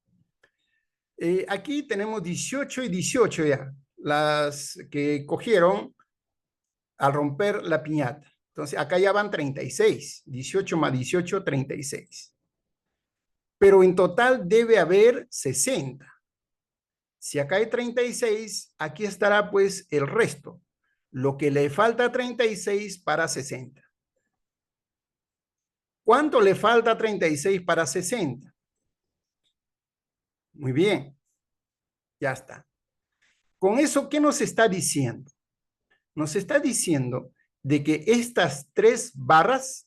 Aquí tenemos 18 y 18 ya, las que cogieron al romper la piñata. Entonces, acá ya van 36, 18 más 18, 36. Pero en total debe haber 60. Si acá hay 36, aquí estará pues el resto, lo que le falta a 36 para 60. ¿Cuánto le falta a 36 para 60? Muy bien, ya está. Con eso, ¿qué nos está diciendo? Nos está diciendo de que estas 3 barras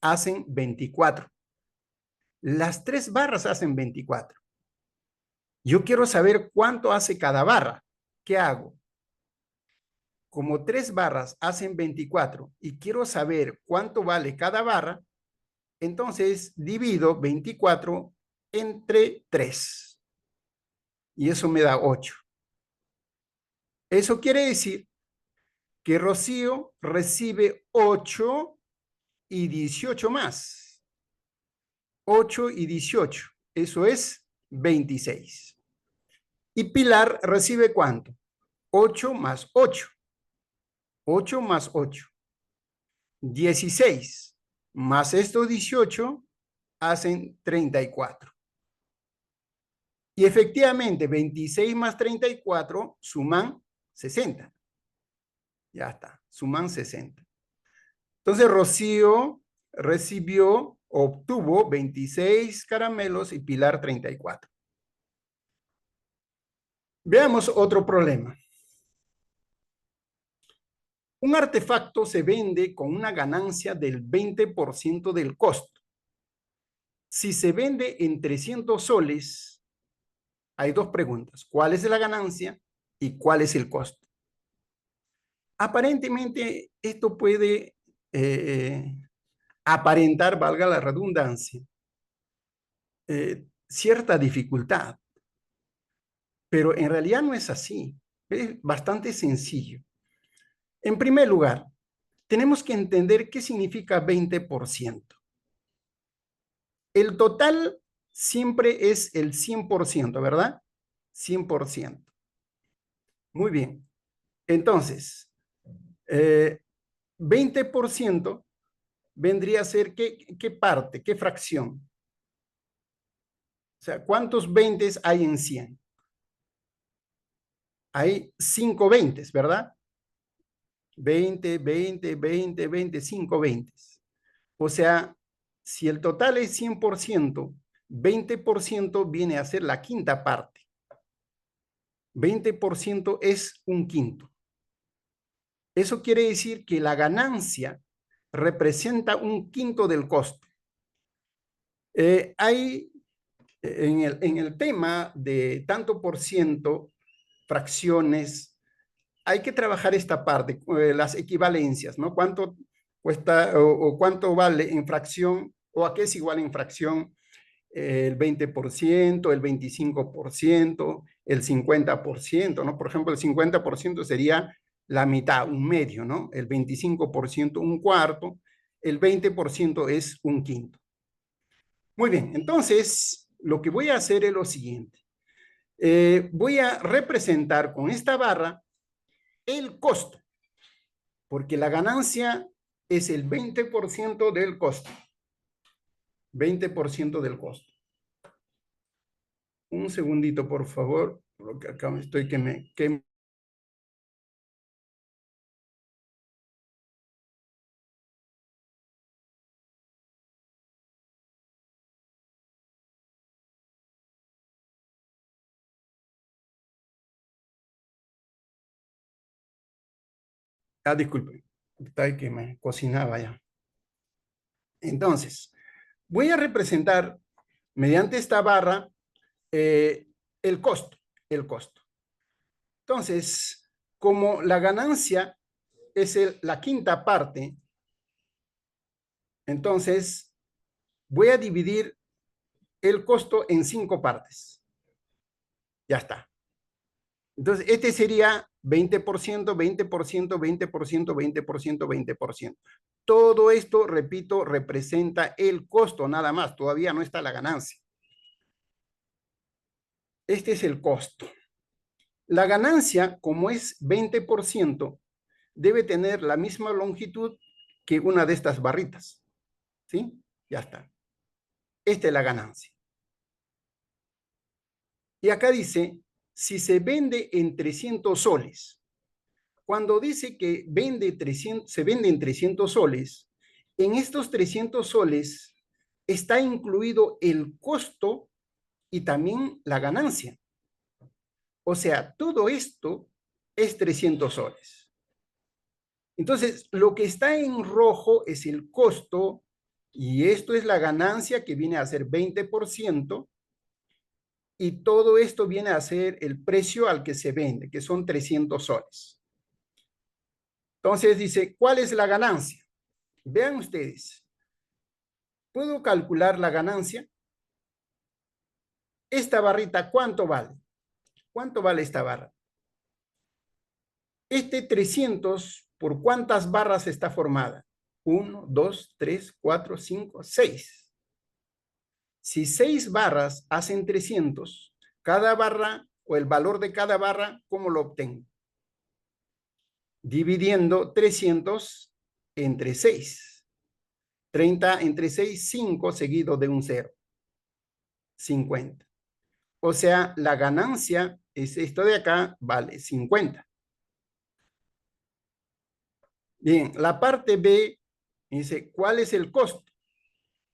hacen 24. Las 3 barras hacen 24. Yo quiero saber cuánto hace cada barra. ¿Qué hago? Como 3 barras hacen 24 y quiero saber cuánto vale cada barra, entonces divido 24 entre 3. Y eso me da 8. Eso quiere decir que Rocío recibe 8 y 18 más. 8 y 18. Eso es 26. ¿Y Pilar recibe cuánto? 8 más 8. 8 más 8. 16 más estos 18 hacen 34. Y efectivamente, 26 más 34 suman 60. Ya está, suman 60. Entonces, Rocío obtuvo 26 caramelos y Pilar 34. Veamos otro problema. Un artefacto se vende con una ganancia del 20% del costo. Si se vende en 300 soles, hay 2 preguntas. ¿Cuál es la ganancia y cuál es el costo? Aparentemente, esto puede aparentar, valga la redundancia, cierta dificultad. Pero en realidad no es así. Es bastante sencillo. En primer lugar, tenemos que entender qué significa 20%. El total siempre es el 100%, ¿verdad? 100%. Muy bien. Entonces, 20% vendría a ser ¿qué parte? ¿Qué fracción? O sea, ¿cuántos 20 hay en 100? Hay 5 20, ¿verdad? 20, 20, 20, 20, 5 20. O sea, si el total es 100%, 20% viene a ser la quinta parte. 20% es un quinto. Eso quiere decir que la ganancia representa un quinto del costo. Hay en el tema de tanto por ciento, fracciones, hay que trabajar esta parte, las equivalencias, ¿no? ¿Cuánto cuesta o cuánto vale en fracción o a qué es igual en fracción? El 20%, el 25%, el 50%, ¿no? Por ejemplo, el 50% sería la mitad, un medio, ¿no? El 25% un cuarto, el 20% es un quinto. Muy bien, entonces lo que voy a hacer es lo siguiente. Voy a representar con esta barra el costo, porque la ganancia es el 20% del costo. 20% del costo. Un segundito, por favor, porque acá estoy que me quemo. Ah, disculpen, está que me cocinaba ya. Entonces, voy a representar mediante esta barra el costo, el costo. Entonces, como la ganancia es la quinta parte, entonces voy a dividir el costo en 5 partes. Ya está. Entonces, este sería 20%, 20%, 20%, 20%, 20%. Todo esto, repito, representa el costo nada más. Todavía no está la ganancia. Este es el costo. La ganancia, como es 20%, debe tener la misma longitud que una de estas barritas. ¿Sí? Ya está. Esta es la ganancia. Y acá dice, si se vende en 300 soles, cuando dice que se vende en 300 soles, en estos 300 soles está incluido el costo y también la ganancia. O sea, todo esto es 300 soles. Entonces, lo que está en rojo es el costo y esto es la ganancia que viene a ser 20%. Y todo esto viene a ser el precio al que se vende, que son 300 soles. Entonces dice, ¿cuál es la ganancia? Vean ustedes. ¿Puedo calcular la ganancia? Esta barrita, ¿cuánto vale? ¿Cuánto vale esta barra? Este 300, ¿por cuántas barras está formada? 1, 2, 3, 4, 5, 6. Si 6 barras hacen 300, cada barra o el valor de cada barra, ¿cómo lo obtengo? Dividiendo 300 entre 6. 30 entre 6, 5 seguido de un 0. 50. O sea, la ganancia es esto de acá, vale 50. Bien, la parte B dice, ¿cuál es el costo?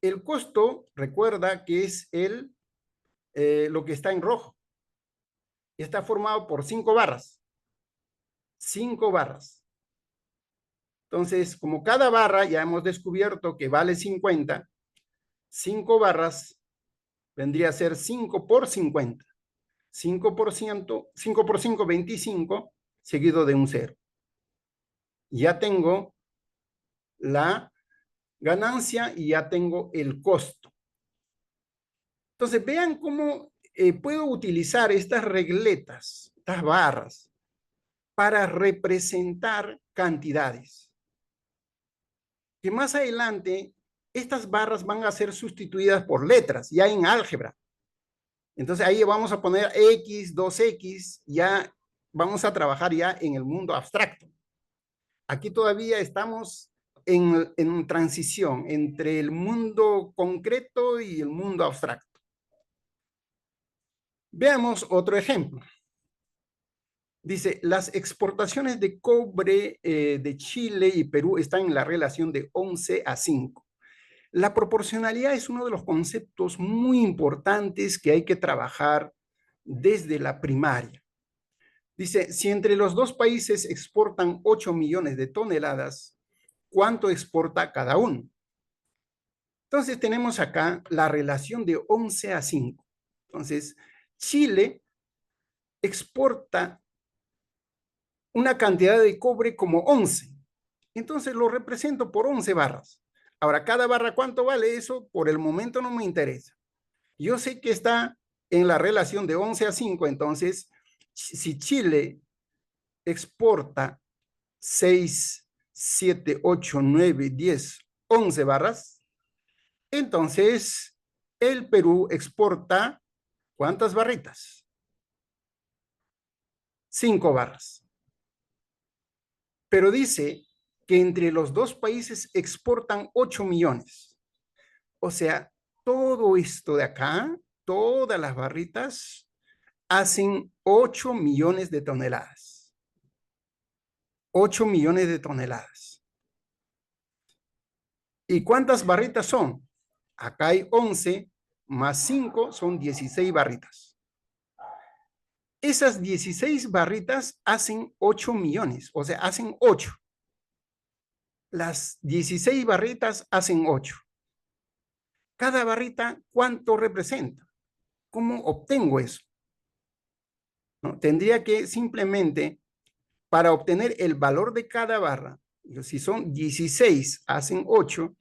El costo, recuerda que es lo que está en rojo. Está formado por 5 barras. 5 barras. Entonces, como cada barra ya hemos descubierto que vale 50, 5 barras vendría a ser 5 por 50. 5%, 5 por 5, 25, seguido de un 0. Ya tengo la ganancia y ya tengo el costo. Entonces, vean cómo puedo utilizar estas regletas, estas barras, para representar cantidades. Que más adelante, estas barras van a ser sustituidas por letras, ya en álgebra. Entonces, ahí vamos a poner X, 2X, ya vamos a trabajar ya en el mundo abstracto. Aquí todavía estamos en transición entre el mundo concreto y el mundo abstracto. Veamos otro ejemplo. Dice, las exportaciones de cobre de Chile y Perú están en la relación de 11:5. La proporcionalidad es uno de los conceptos muy importantes que hay que trabajar desde la primaria. Dice, si entre los dos países exportan 8 millones de toneladas, ¿cuánto exporta cada uno? Entonces tenemos acá la relación de 11:5. Entonces, Chile exporta una cantidad de cobre como 11. Entonces lo represento por 11 barras. Ahora, cada barra, ¿cuánto vale eso? Por el momento no me interesa. Yo sé que está en la relación de 11:5, entonces, si Chile exporta 6, 7, 8, 9, 10, 11 barras, entonces el Perú exporta ¿cuántas barritas? 5 barras. Pero dice que entre los dos países exportan 8 millones. O sea, todo esto de acá, todas las barritas, hacen 8 millones de toneladas. 8 millones de toneladas. ¿Y cuántas barritas son? Acá hay 11, más 5 son 16 barritas. Esas 16 barritas hacen 8 millones, o sea, hacen 8. Las 16 barritas hacen 8. Cada barrita, ¿cuánto representa? ¿Cómo obtengo eso? ¿No? Tendría que simplemente, para obtener el valor de cada barra, si son 16, hacen 8,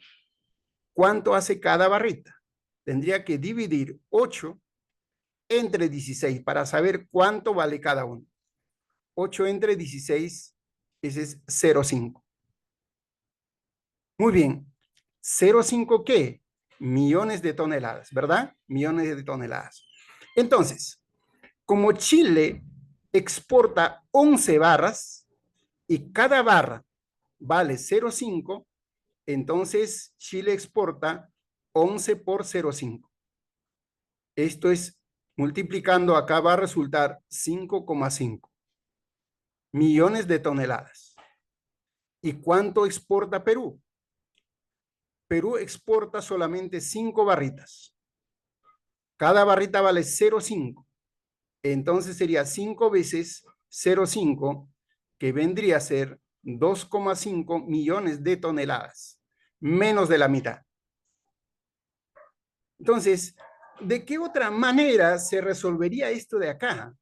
¿cuánto hace cada barrita? Tendría que dividir 8 entre 16 para saber cuánto vale cada uno. 8 entre 16, ese es 0,5. Muy bien. 0,5 ¿qué? Millones de toneladas, ¿verdad? Millones de toneladas. Entonces, como Chile exporta 11 barras y cada barra vale 0,5, entonces Chile exporta 11 por 0,5. Esto es, multiplicando acá va a resultar 5,5 millones de toneladas. ¿Y cuánto exporta Perú? Perú exporta solamente 5 barritas. Cada barrita vale 0,5. Entonces sería 5 veces 0,5, que vendría a ser 2,5 millones de toneladas, menos de la mitad. Entonces, ¿de qué otra manera se resolvería esto de acá?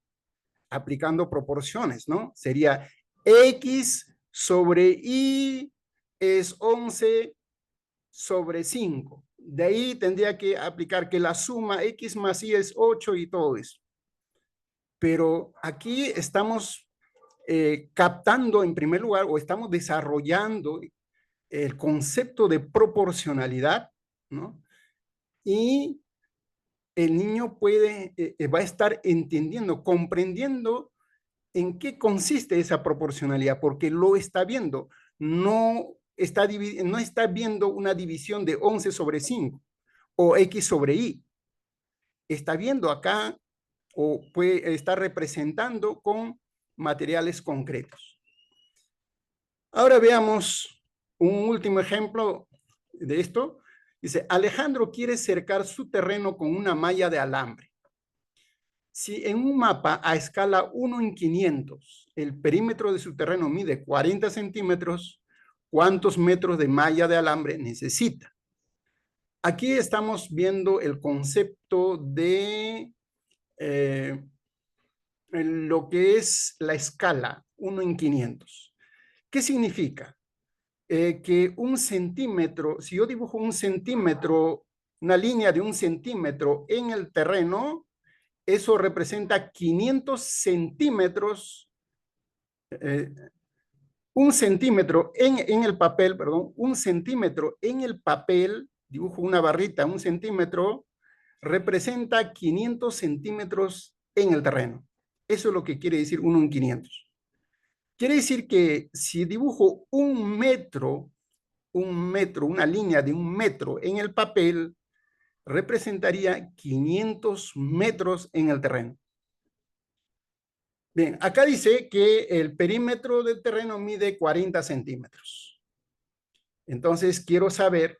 Aplicando proporciones, ¿no? Sería X sobre Y es 11 sobre 5. De ahí tendría que aplicar que la suma X más Y es 8 y todo eso. Pero aquí estamos captando en primer lugar, o estamos desarrollando el concepto de proporcionalidad, ¿no? Y el niño va a estar entendiendo, comprendiendo en qué consiste esa proporcionalidad, porque lo está viendo. No está viendo una división de 11 sobre 5 o X sobre Y. Está viendo acá o puede estar representando con materiales concretos. Ahora veamos un último ejemplo de esto. Dice, Alejandro quiere cercar su terreno con una malla de alambre. Si en un mapa a escala 1:500 el perímetro de su terreno mide 40 centímetros, ¿cuántos metros de malla de alambre necesita? Aquí estamos viendo el concepto de lo que es la escala 1:500. ¿Qué significa? Que un centímetro, si yo dibujo un centímetro, una línea de 1 centímetro en el terreno, eso representa 500 centímetros, 1 centímetro en el papel, perdón, 1 centímetro en el papel, dibujo una barrita, 1 centímetro, representa 500 centímetros en el terreno. Eso es lo que quiere decir 1:500. Quiere decir que si dibujo un metro, una línea de 1 metro en el papel, representaría 500 metros en el terreno. Bien, acá dice que el perímetro del terreno mide 40 centímetros. Entonces, quiero saber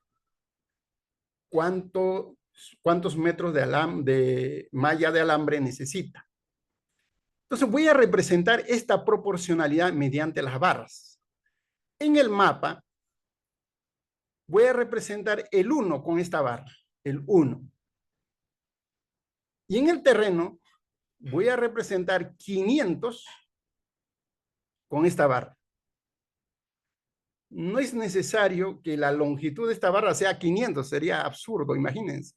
cuántos metros de malla de alambre necesita. Entonces, voy a representar esta proporcionalidad mediante las barras. En el mapa, voy a representar el 1 con esta barra, el 1. Y en el terreno, voy a representar 500 con esta barra. No es necesario que la longitud de esta barra sea 500, sería absurdo, imagínense.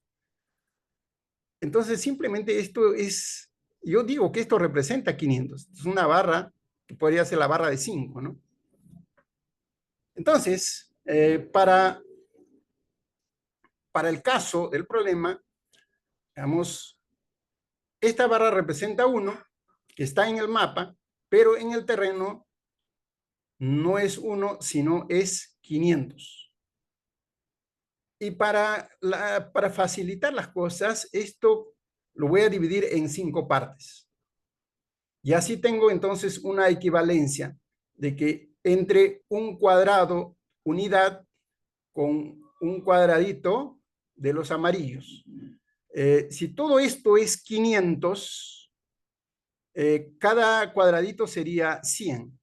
Entonces, simplemente esto es, yo digo que esto representa 500. Es una barra que podría ser la barra de 5, ¿no? Entonces, para el caso del problema, digamos, esta barra representa 1, que está en el mapa, pero en el terreno no es 1, sino es 500. Y para facilitar las cosas, esto lo voy a dividir en 5 partes. Y así tengo entonces una equivalencia de que entre un cuadrado unidad con un cuadradito de los amarillos. Si todo esto es 500, cada cuadradito sería 100.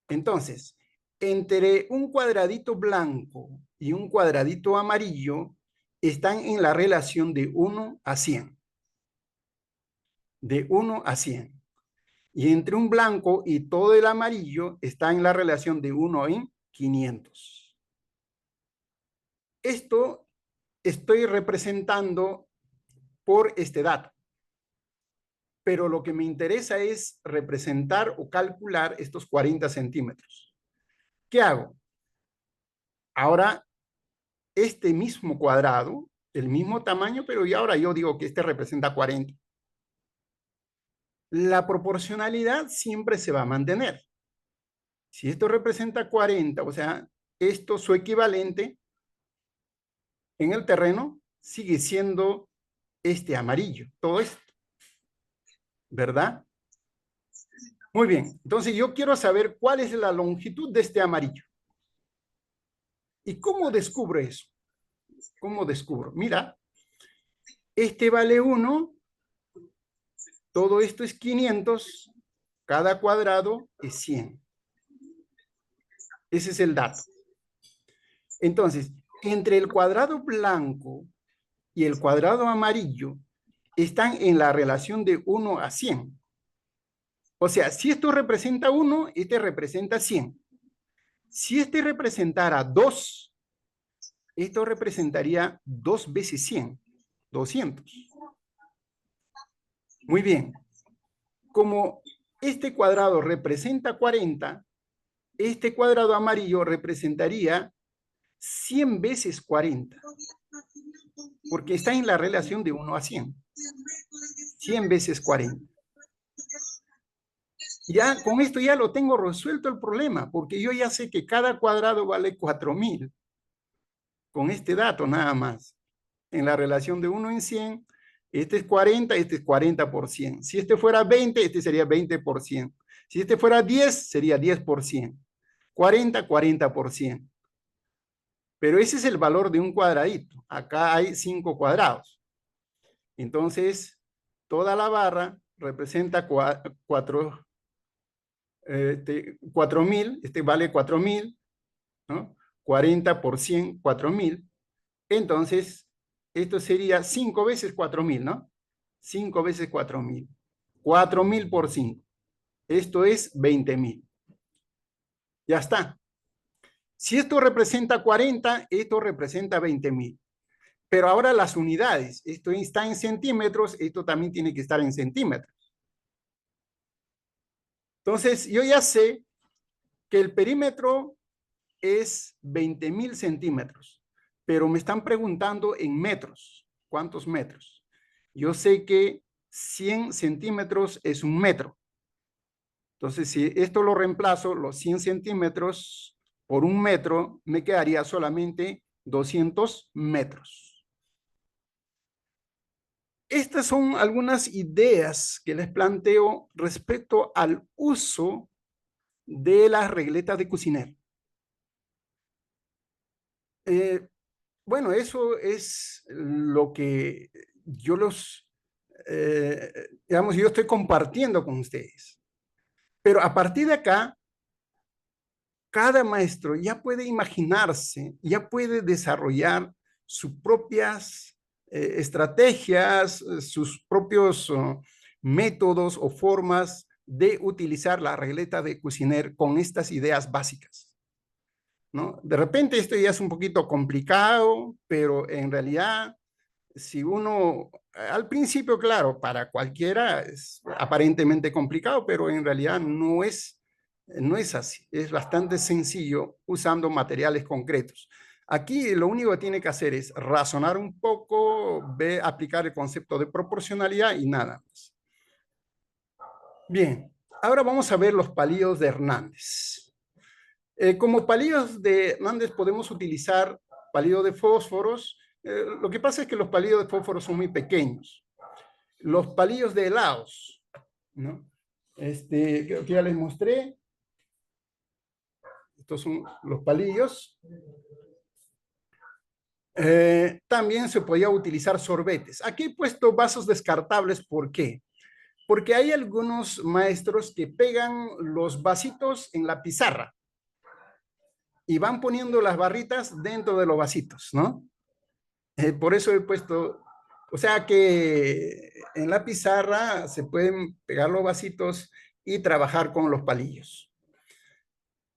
Entonces, entre un cuadradito blanco y un cuadradito amarillo están en la relación de 1 a 100. De 1 a 100. Y entre un blanco y todo el amarillo está en la relación de 1 en 500. Esto estoy representando por este dato. Pero lo que me interesa es representar o calcular estos 40 centímetros. ¿Qué hago? Ahora, este mismo cuadrado, el mismo tamaño, pero y ahora yo digo que este representa 40. La proporcionalidad siempre se va a mantener. Si esto representa 40, o sea, esto su equivalente en el terreno sigue siendo este amarillo, todo esto, ¿verdad? Muy bien, entonces yo quiero saber cuál es la longitud de este amarillo. ¿Y cómo descubro eso? ¿Cómo descubro? Mira, este vale 1, todo esto es 500, cada cuadrado es 100. Ese es el dato. Entonces, entre el cuadrado blanco y el cuadrado amarillo están en la relación de 1 a 100. O sea, si esto representa 1, este representa 100. Si este representara 2, esto representaría 2 veces 100, 200. Muy bien. Como este cuadrado representa 40, este cuadrado amarillo representaría 100 veces 40. Porque está en la relación de 1 a 100. 100 veces 40. Ya con esto ya lo tengo resuelto el problema, porque yo ya sé que cada cuadrado vale 4000. Con este dato nada más. En la relación de 1 en 100, este es 40, este es 40 por 100. Si este fuera 20, este sería 20 por 100. Si este fuera 10, sería 10 por 100. 40, 40 por 100. Pero ese es el valor de un cuadradito. Acá hay 5 cuadrados. Entonces, toda la barra representa 4000. Este vale 4000, ¿no? 40 por 100, 4000. Entonces, esto sería 5 veces 4000, ¿no? 5 veces 4000. 4000 por 5. Esto es 20000. Ya está. Si esto representa 40, esto representa 20000. Pero ahora las unidades, esto está en centímetros, esto también tiene que estar en centímetros. Entonces, yo ya sé que el perímetro es 20000 centímetros, pero me están preguntando en metros. ¿Cuántos metros? Yo sé que 100 centímetros es 1 metro. Entonces, si esto lo reemplazo, los 100 centímetros por 1 metro, me quedaría solamente 200 metros. estas son algunas ideas que les planteo respecto al uso de las regletas de Cucinero. Bueno, eso es lo que yo digamos, yo estoy compartiendo con ustedes. Pero a partir de acá, cada maestro ya puede imaginarse, ya puede desarrollar sus propias estrategias, sus propios métodos o formas de utilizar la regleta de Cucinero con estas ideas básicas, ¿no? De repente esto ya es un poquito complicado, pero en realidad, si uno, al principio, claro, para cualquiera es aparentemente complicado, pero en realidad no es así. Es bastante sencillo usando materiales concretos. Aquí lo único que tiene que hacer es razonar un poco, aplicar el concepto de proporcionalidad y nada más. Bien, ahora vamos a ver los palillos de Hernández. Como palillos de Hernández podemos utilizar palillos de fósforos. Lo que pasa es que los palillos de fósforos son muy pequeños. Los palillos de helados, ¿no? Creo que ya les mostré. Estos son los palillos. También se podía utilizar sorbetes. Aquí he puesto vasos descartables. ¿Por qué? Porque hay algunos maestros que pegan los vasitos en la pizarra y van poniendo las barritas dentro de los vasitos, ¿no? Por eso he puesto, o sea que en la pizarra se pueden pegar los vasitos y trabajar con los palillos.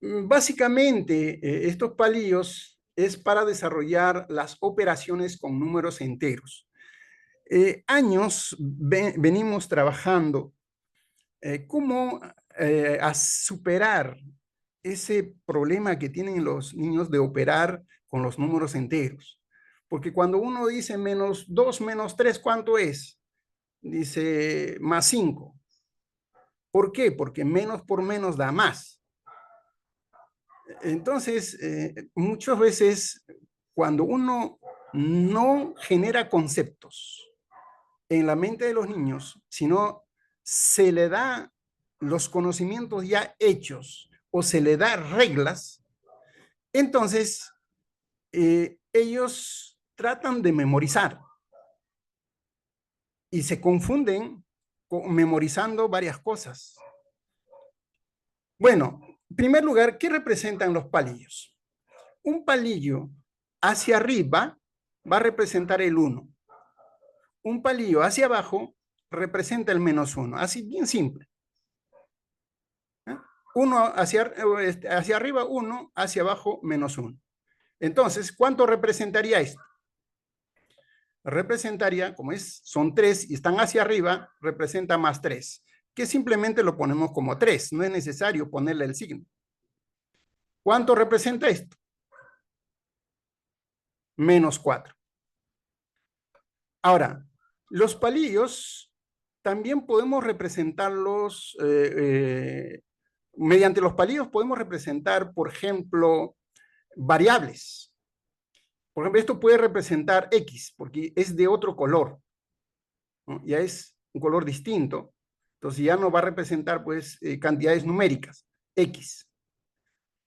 Básicamente, estos palillos es para desarrollar las operaciones con números enteros. Años venimos trabajando cómo a superar ese problema que tienen los niños de operar con los números enteros. Porque cuando uno dice menos 2 menos 3, ¿cuánto es? Dice más 5. ¿Por qué? Porque menos por menos da más. Entonces, muchas veces, cuando uno no genera conceptos en la mente de los niños, sino se le da los conocimientos ya hechos o se le da reglas, entonces ellos tratan de memorizar y se confunden memorizando varias cosas. Bueno, en primer lugar, ¿qué representan los palillos? Un palillo hacia arriba va a representar el 1. Un palillo hacia abajo representa el menos 1. Así, bien simple. Uno hacia arriba, 1, hacia abajo, menos 1. Entonces, ¿cuánto representaría esto? Representaría, como son 3 y están hacia arriba, representa más 3, que simplemente lo ponemos como 3, no es necesario ponerle el signo. ¿Cuánto representa esto? Menos 4. Ahora, los palillos también podemos representarlos, mediante los palillos podemos representar, por ejemplo, variables. Por ejemplo, esto puede representar X, porque es de otro color, ¿no? Ya es un color distinto. Entonces ya no va a representar, pues, cantidades numéricas, X.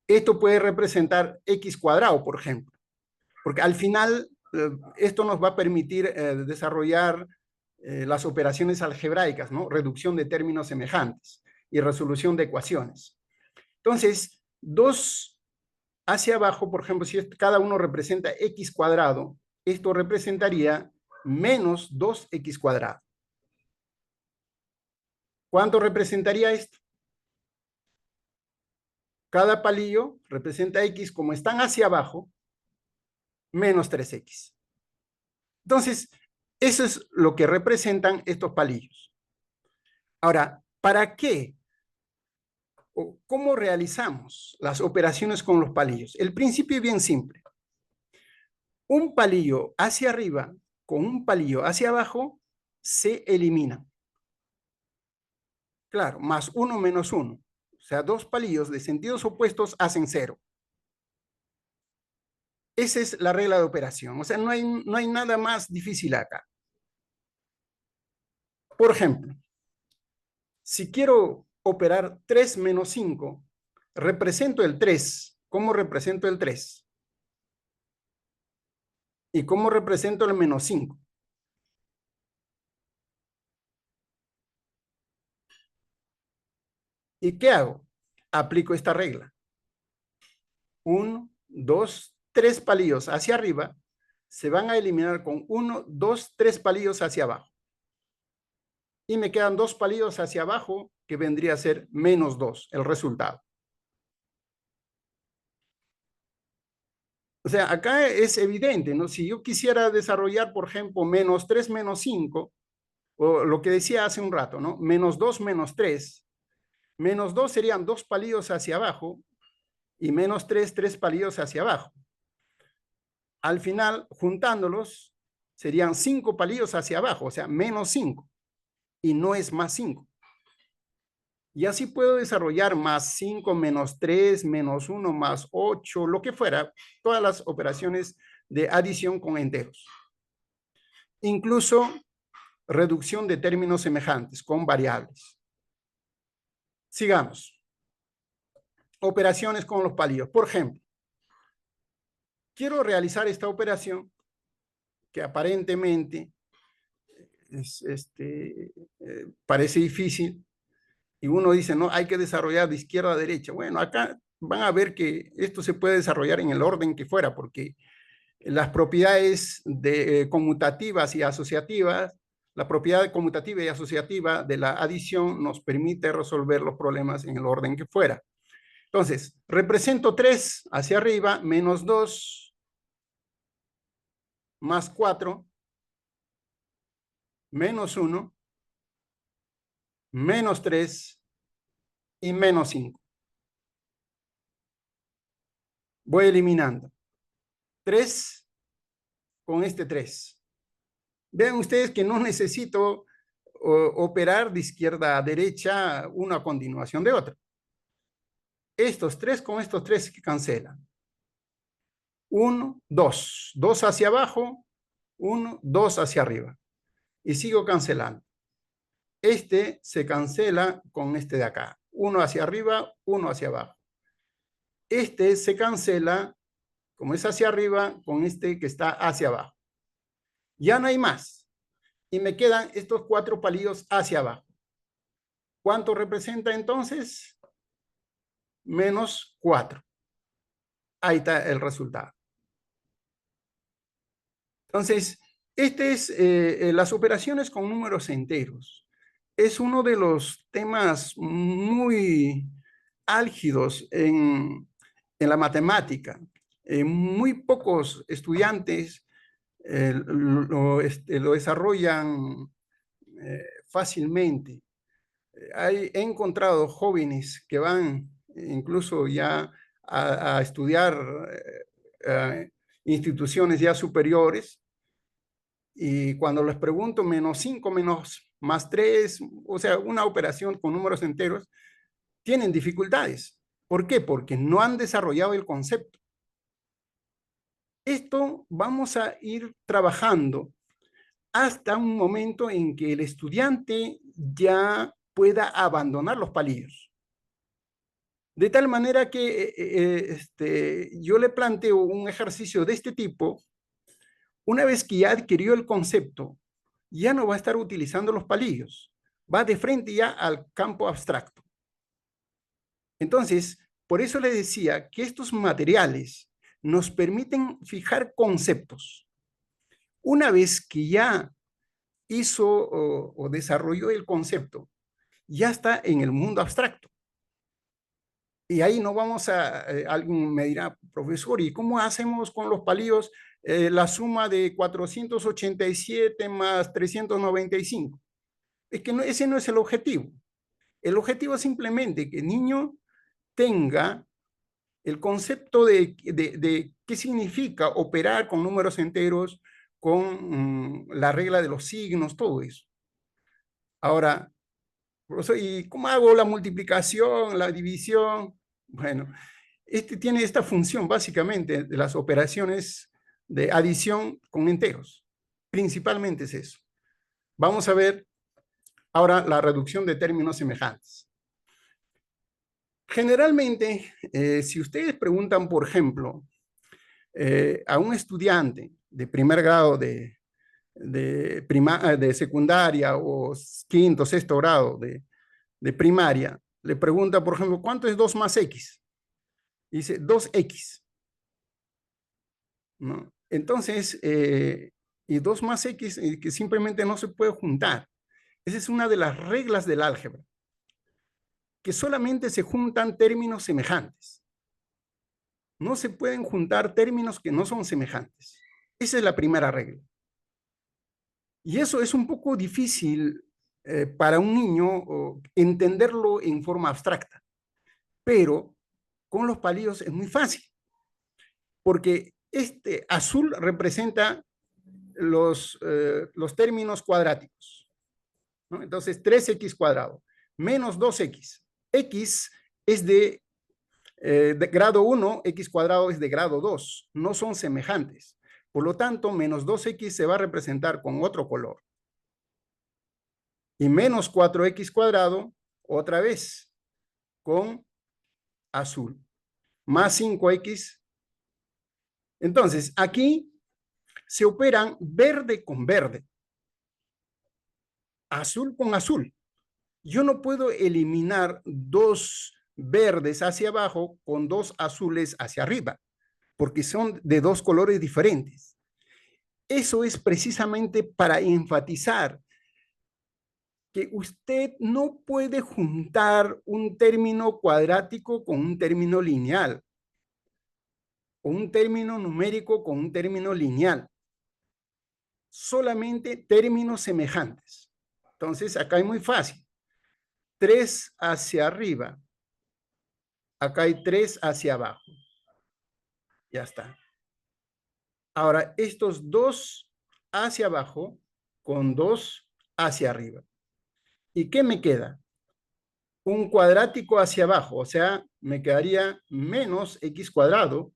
Esto puede representar X cuadrado, por ejemplo, porque al final esto nos va a permitir desarrollar las operaciones algebraicas, ¿no? Reducción de términos semejantes y resolución de ecuaciones. Entonces, 2 hacia abajo, por ejemplo, si cada uno representa X cuadrado, esto representaría menos 2X cuadrado. ¿Cuánto representaría esto? Cada palillo representa X, como están hacia abajo, menos 3X. Entonces, eso es lo que representan estos palillos. Ahora, ¿para qué? ¿O cómo realizamos las operaciones con los palillos? El principio es bien simple. Un palillo hacia arriba con un palillo hacia abajo se eliminan. Claro, más 1 menos 1. O sea, 2 palillos de sentidos opuestos hacen 0. Esa es la regla de operación. O sea, no hay nada más difícil acá. Por ejemplo, si quiero operar 3 menos 5, represento el 3. ¿Cómo represento el 3? ¿Y cómo represento el menos 5? ¿Y qué hago? Aplico esta regla. 1, 2, 3 palillos hacia arriba se van a eliminar con 1, 2, 3 palillos hacia abajo. Y me quedan 2 palillos hacia abajo, que vendría a ser menos 2, el resultado. O sea, acá es evidente, ¿no? Si yo quisiera desarrollar, por ejemplo, menos 3 menos 5, o lo que decía hace un rato, ¿no? Menos 2 menos 3. Menos 2 serían 2 palillos hacia abajo y menos 3, 3 palillos hacia abajo. Al final, juntándolos, serían 5 palillos hacia abajo, o sea, menos 5. Y no es más 5. Y así puedo desarrollar más 5, menos 3, menos 1, más 8, lo que fuera, todas las operaciones de adición con enteros. Incluso reducción de términos semejantes con variables. Sigamos. Operaciones con los palillos. Por ejemplo, quiero realizar esta operación que aparentemente parece difícil. Y uno dice, no, hay que desarrollar de izquierda a derecha. Bueno, acá van a ver que esto se puede desarrollar en el orden que fuera, porque las propiedades conmutativas y asociativas, la propiedad conmutativa y asociativa de la adición nos permite resolver los problemas en el orden que fuera. Entonces, represento 3 hacia arriba, menos 2, más 4, menos 1, menos 3 y menos 5. Voy eliminando 3 con este 3. Vean ustedes que no necesito operar de izquierda a derecha una a continuación de otra. Estos 3 con estos 3 se cancelan. 1, 2. 2 hacia abajo, 1, 2 hacia arriba. Y sigo cancelando. Este se cancela con este de acá. 1 hacia arriba, 1 hacia abajo. Este se cancela, como es hacia arriba, con este que está hacia abajo. Ya no hay más. Y me quedan estos 4 palillos hacia abajo. ¿Cuánto representa entonces? Menos 4. Ahí está el resultado. Entonces, este es las operaciones con números enteros. Es uno de los temas muy álgidos en la matemática. Muy pocos estudiantes lo desarrollan fácilmente. He encontrado jóvenes que van incluso ya a estudiar instituciones ya superiores, y cuando les pregunto menos 5, más 3, o sea, una operación con números enteros, tienen dificultades. ¿Por qué? Porque no han desarrollado el concepto. Esto vamos a ir trabajando hasta un momento en que el estudiante ya pueda abandonar los palillos. De tal manera que yo le planteo un ejercicio de este tipo. Una vez que ya adquirió el concepto, ya no va a estar utilizando los palillos. Va de frente ya al campo abstracto. Entonces, por eso le decía que estos materiales nos permiten fijar conceptos. Una vez que ya hizo o desarrolló el concepto, ya está en el mundo abstracto. Y ahí no vamos a, alguien me dirá, profesor, ¿y cómo hacemos con los palillos la suma de 487 más 395? Es que no, ese no es el objetivo. El objetivo es simplemente que el niño tenga el concepto de qué significa operar con números enteros, con la regla de los signos, todo eso. Ahora, profesor, ¿y cómo hago la multiplicación, la división? Bueno, tiene esta función básicamente de las operaciones de adición con enteros. Principalmente es eso. Vamos a ver Ahora, la reducción de términos semejantes. Generalmente, si ustedes preguntan, por ejemplo, a un estudiante de primer grado de secundaria o quinto, sexto grado de primaria, le pregunta, por ejemplo, ¿cuánto es 2 más X? Dice 2X, ¿no? Entonces, y 2 más X que simplemente no se puede juntar. Esa es una de las reglas del álgebra, que solamente se juntan términos semejantes. No se pueden juntar términos que no son semejantes. Esa es la primera regla. Y eso es un poco difícil para un niño entenderlo en forma abstracta. Pero con los palillos es muy fácil. Porque este azul representa los términos cuadráticos, ¿no? Entonces, 3x cuadrado menos 2x. X es de grado 1, x cuadrado es de grado 2. No son semejantes. Por lo tanto, menos 2x se va a representar con otro color. Y menos 4x cuadrado, otra vez, con azul. Más 5x. Entonces, aquí se operan verde con verde. Azul con azul. Yo no puedo eliminar 2 verdes hacia abajo con 2 azules hacia arriba, porque son de 2 colores diferentes. Eso es precisamente para enfatizar que usted no puede juntar un término cuadrático con un término lineal, o un término numérico con un término lineal. Solamente términos semejantes. Entonces, acá es muy fácil. 3 hacia arriba. Acá hay 3 hacia abajo. Ya está. Ahora, estos 2 hacia abajo con 2 hacia arriba. ¿Y qué me queda? Un cuadrático hacia abajo, o sea, me quedaría menos x cuadrado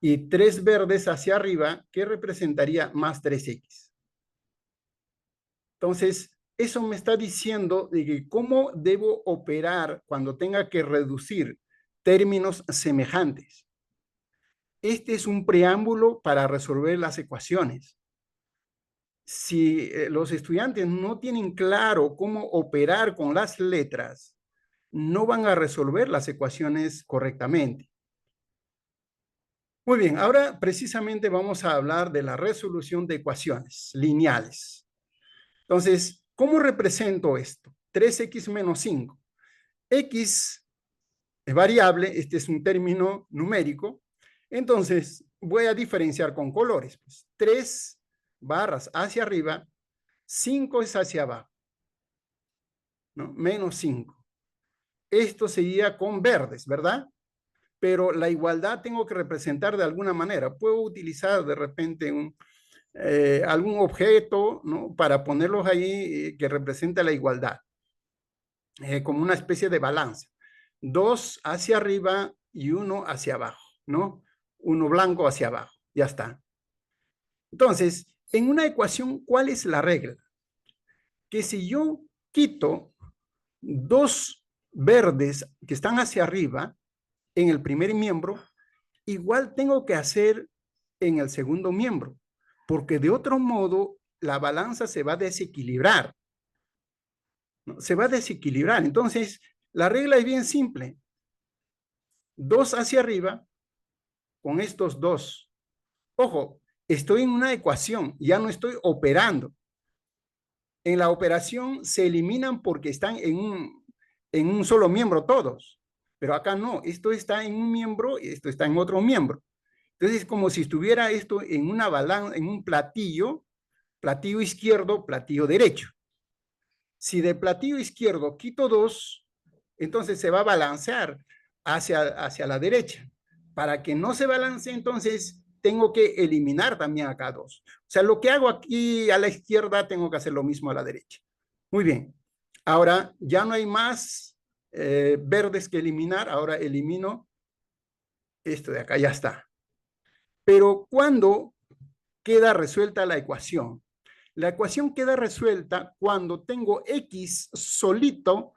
y 3 verdes hacia arriba, que representaría más 3x. Entonces, eso me está diciendo de que cómo debo operar cuando tenga que reducir términos semejantes. Este es un preámbulo para resolver las ecuaciones. Si los estudiantes no tienen claro cómo operar con las letras, no van a resolver las ecuaciones correctamente. Muy bien, ahora precisamente vamos a hablar de la resolución de ecuaciones lineales. Entonces, ¿cómo represento esto? 3x menos 5. X es variable, este es un término numérico. Entonces, voy a diferenciar con colores. Pues, 3 barras hacia arriba, 5 es hacia abajo, ¿no? Menos 5. Esto sería con verdes, ¿verdad? Pero la igualdad tengo que representar de alguna manera. Puedo utilizar de repente algún objeto, ¿no? Para ponerlos ahí que represente la igualdad, como una especie de balanza. 2 hacia arriba y 1 hacia abajo, ¿no? 1 blanco hacia abajo, ya está. Entonces, en una ecuación, ¿cuál es la regla? Que si yo quito 2 verdes que están hacia arriba en el primer miembro, igual tengo que hacer en el segundo miembro, porque de otro modo la balanza se va a desequilibrar, ¿no? Se va a desequilibrar. Entonces, la regla es bien simple. 2 hacia arriba con estos 2. Ojo, estoy en una ecuación, ya no estoy operando. En la operación se eliminan porque están en un solo miembro todos. Pero acá no, esto está en un miembro y esto está en otro miembro. Entonces es como si estuviera esto en una balanza, en un platillo izquierdo, platillo derecho. Si de platillo izquierdo quito 2, entonces se va a balancear hacia la derecha. Para que no se balancee, entonces tengo que eliminar también acá 2. O sea, lo que hago aquí a la izquierda, tengo que hacer lo mismo a la derecha. Muy bien. Ahora ya no hay más verdes que eliminar. Ahora elimino esto de acá, ya está. Pero ¿cuándo queda resuelta la ecuación? La ecuación queda resuelta cuando tengo X solito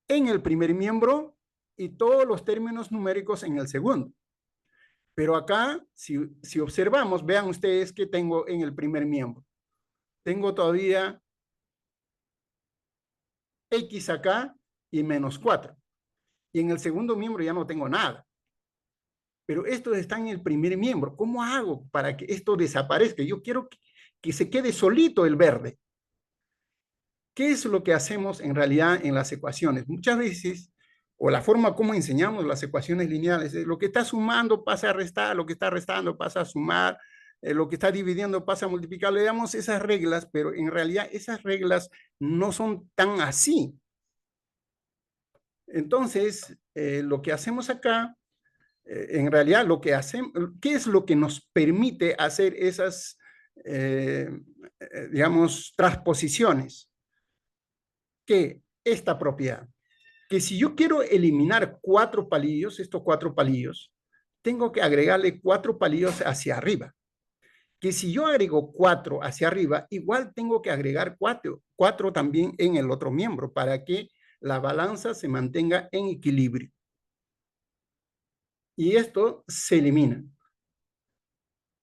en el primer miembro y todos los términos numéricos en el segundo. Pero acá, si observamos, vean ustedes que tengo en el primer miembro. Tengo todavía X acá y menos 4. Y en el segundo miembro ya no tengo nada. Pero esto está en el primer miembro. ¿Cómo hago para que esto desaparezca? Yo quiero que se quede solito el verde. ¿Qué es lo que hacemos en realidad en las ecuaciones? Muchas veces, o la forma como enseñamos las ecuaciones lineales, lo que está sumando pasa a restar, lo que está restando pasa a sumar, lo que está dividiendo pasa a multiplicar. Le damos esas reglas, pero en realidad esas reglas no son tan así. Entonces, lo que hacemos acá, en realidad lo que hacemos, ¿qué es lo que nos permite hacer esas, digamos, transposiciones? Que esta propiedad, que si yo quiero eliminar 4 palillos, estos 4 palillos, tengo que agregarle 4 palillos hacia arriba. Que si yo agrego 4 hacia arriba, igual tengo que agregar 4 también en el otro miembro para que la balanza se mantenga en equilibrio. Y esto se elimina.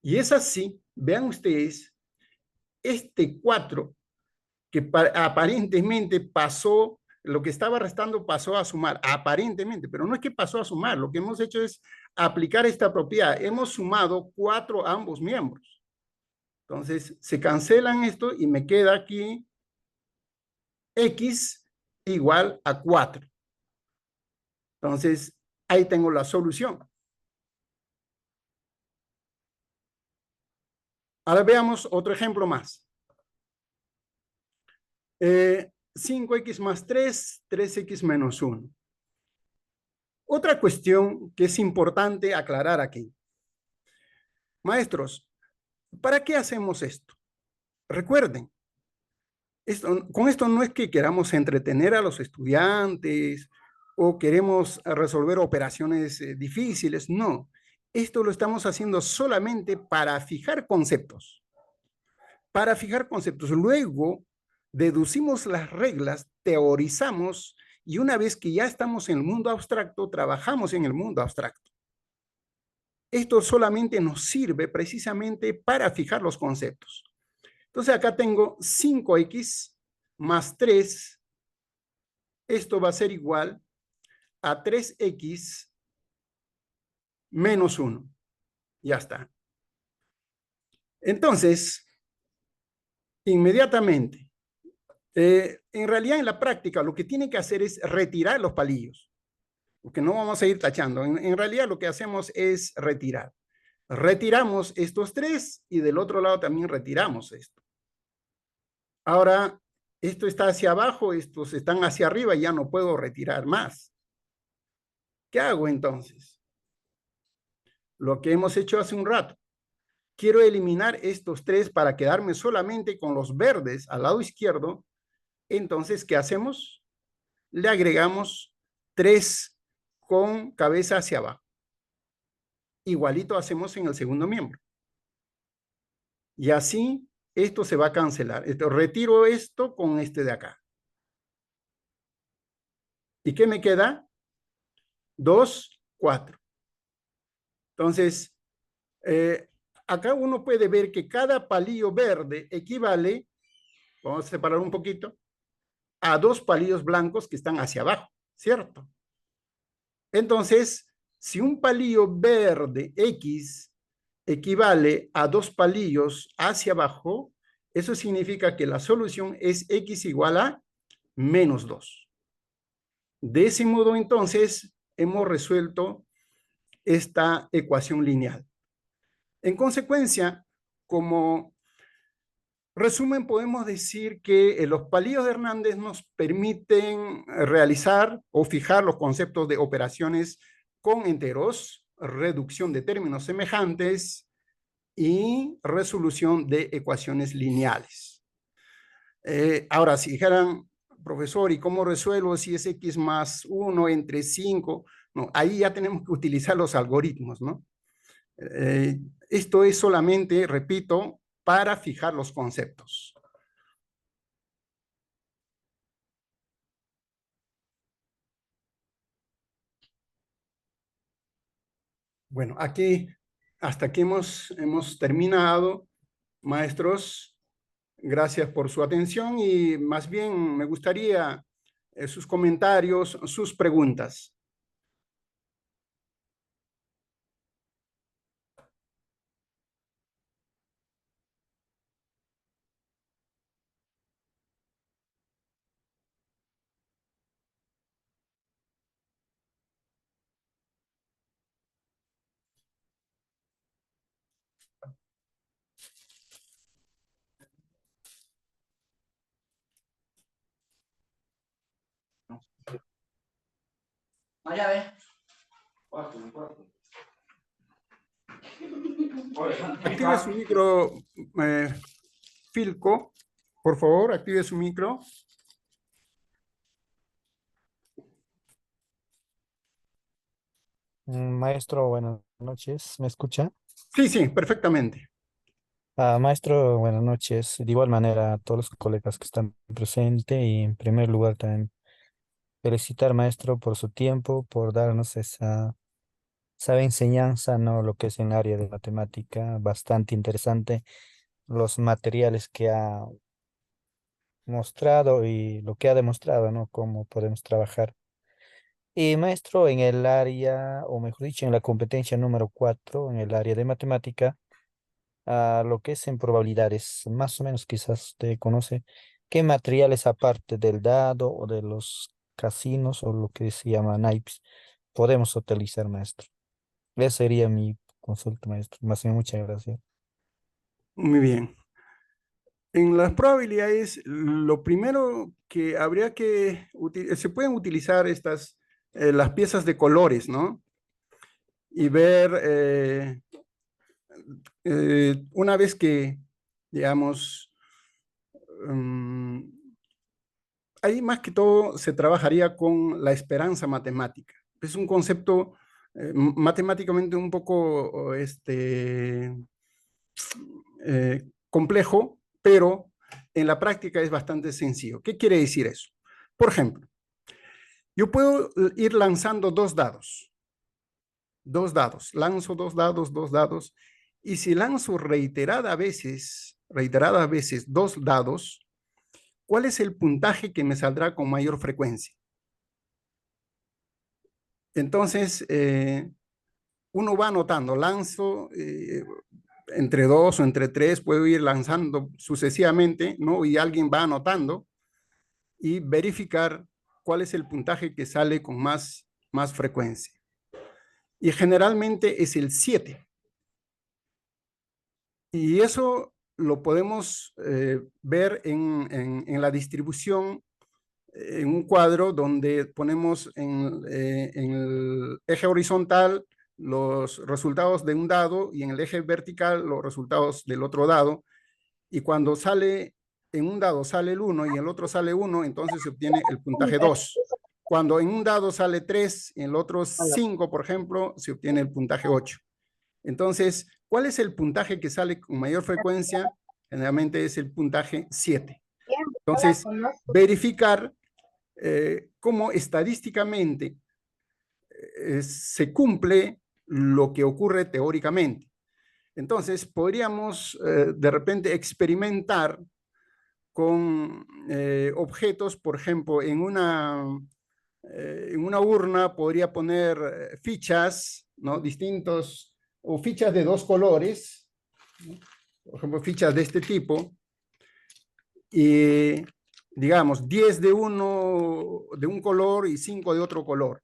Y es así, vean ustedes, este 4 que aparentemente pasó, lo que estaba restando pasó a sumar, aparentemente, pero no es que pasó a sumar, lo que hemos hecho es aplicar esta propiedad. Hemos sumado 4 a ambos miembros. Entonces, se cancelan esto y me queda aquí X igual a 4. Entonces, ahí tengo la solución. Ahora veamos otro ejemplo más. 5x más 3, 3x menos 1. Otra cuestión que es importante aclarar aquí. Maestros, ¿para qué hacemos esto? Recuerden, con esto no es que queramos entretener a los estudiantes o queremos resolver operaciones difíciles, no. Esto lo estamos haciendo solamente para fijar conceptos. Para fijar conceptos. Luego, deducimos las reglas, teorizamos y una vez que ya estamos en el mundo abstracto, trabajamos en el mundo abstracto. Esto solamente nos sirve precisamente para fijar los conceptos. Entonces acá tengo 5x más 3. Esto va a ser igual a 3x menos 1. Ya está. Entonces, inmediatamente, en realidad en la práctica lo que tiene que hacer es retirar los palillos. Porque no vamos a ir tachando. En realidad lo que hacemos es retirar. Retiramos estos 3 y del otro lado también retiramos esto. Ahora, esto está hacia abajo, estos están hacia arriba y ya no puedo retirar más. ¿Qué hago entonces? Lo que hemos hecho hace un rato. Quiero eliminar estos 3 para quedarme solamente con los verdes al lado izquierdo. Entonces, ¿qué hacemos? Le agregamos 3 con cabeza hacia abajo. Igualito hacemos en el segundo miembro. Y así, esto se va a cancelar. Retiro esto con este de acá. ¿Y qué me queda? 2, 4. Entonces, acá uno puede ver que cada palillo verde equivale, vamos a separar un poquito, a 2 palillos blancos que están hacia abajo, ¿cierto? Entonces, si un palillo verde X equivale a 2 palillos hacia abajo, eso significa que la solución es X igual a menos 2. De ese modo, entonces, hemos resuelto esta ecuación lineal. En consecuencia, como resumen, podemos decir que los palillos de Hernández nos permiten realizar o fijar los conceptos de operaciones con enteros, reducción de términos semejantes y resolución de ecuaciones lineales. Ahora, si dijeran, profesor, ¿y cómo resuelvo si es x más 1 entre 5? No, ahí ya tenemos que utilizar los algoritmos, ¿no? Esto es solamente, repito, para fijar los conceptos. Bueno, aquí hasta aquí hemos terminado, maestros. Gracias por su atención y más bien me gustaría sus comentarios, sus preguntas. Vaya a ver. Active su micro, Filco. Por favor, active su micro. Maestro, buenas noches. ¿Me escucha? Sí, sí, perfectamente. Maestro, buenas noches. De igual manera a todos los colegas que están presentes y en primer lugar también felicitar, maestro, por su tiempo, por darnos esa enseñanza, ¿no? Lo que es en el área de matemática, bastante interesante. Los materiales que ha mostrado y lo que ha demostrado, ¿no? Cómo podemos trabajar. Y maestro, en el área, o mejor dicho, en la competencia número 4 en el área de matemática, a lo que es en probabilidades, más o menos quizás usted conoce qué materiales aparte del dado o de los casinos o lo que se llama naipes podemos utilizar, maestro. Esa sería mi consulta, maestro. Más bien, muchas gracias. Muy bien. En las probabilidades, lo primero que habría que se pueden utilizar las piezas de colores, ¿no? Y ver, una vez que, digamos, mm, ahí más que todo se trabajaría con la esperanza matemática. Es un concepto matemáticamente un poco complejo, pero en la práctica es bastante sencillo. ¿Qué quiere decir eso? Por ejemplo, yo puedo ir lanzando dos dados, lanzo dos dados, y si lanzo reiteradas veces dos dados, ¿cuál es el puntaje que me saldrá con mayor frecuencia? Entonces, uno va anotando, lanzo entre dos o entre tres, puedo ir lanzando sucesivamente, ¿no? Y alguien va anotando y verificar cuál es el puntaje que sale con más frecuencia. Y generalmente es el 7. Y eso lo podemos ver en la distribución, en un cuadro donde ponemos en el eje horizontal los resultados de un dado y en el eje vertical los resultados del otro dado. Y cuando sale en un dado sale el 1 y en el otro sale 1, entonces se obtiene el puntaje 2. Cuando en un dado sale 3 y en el otro 5, por ejemplo, se obtiene el puntaje 8. Entonces, ¿cuál es el puntaje que sale con mayor frecuencia? Generalmente es el puntaje 7. Entonces, verificar cómo estadísticamente se cumple lo que ocurre teóricamente. Entonces, podríamos de repente experimentar con objetos, por ejemplo, en una urna podría poner fichas, ¿no? Distintos, o fichas de dos colores, ¿no? Por ejemplo, fichas de este tipo, y digamos 10 de un color y 5 de otro color.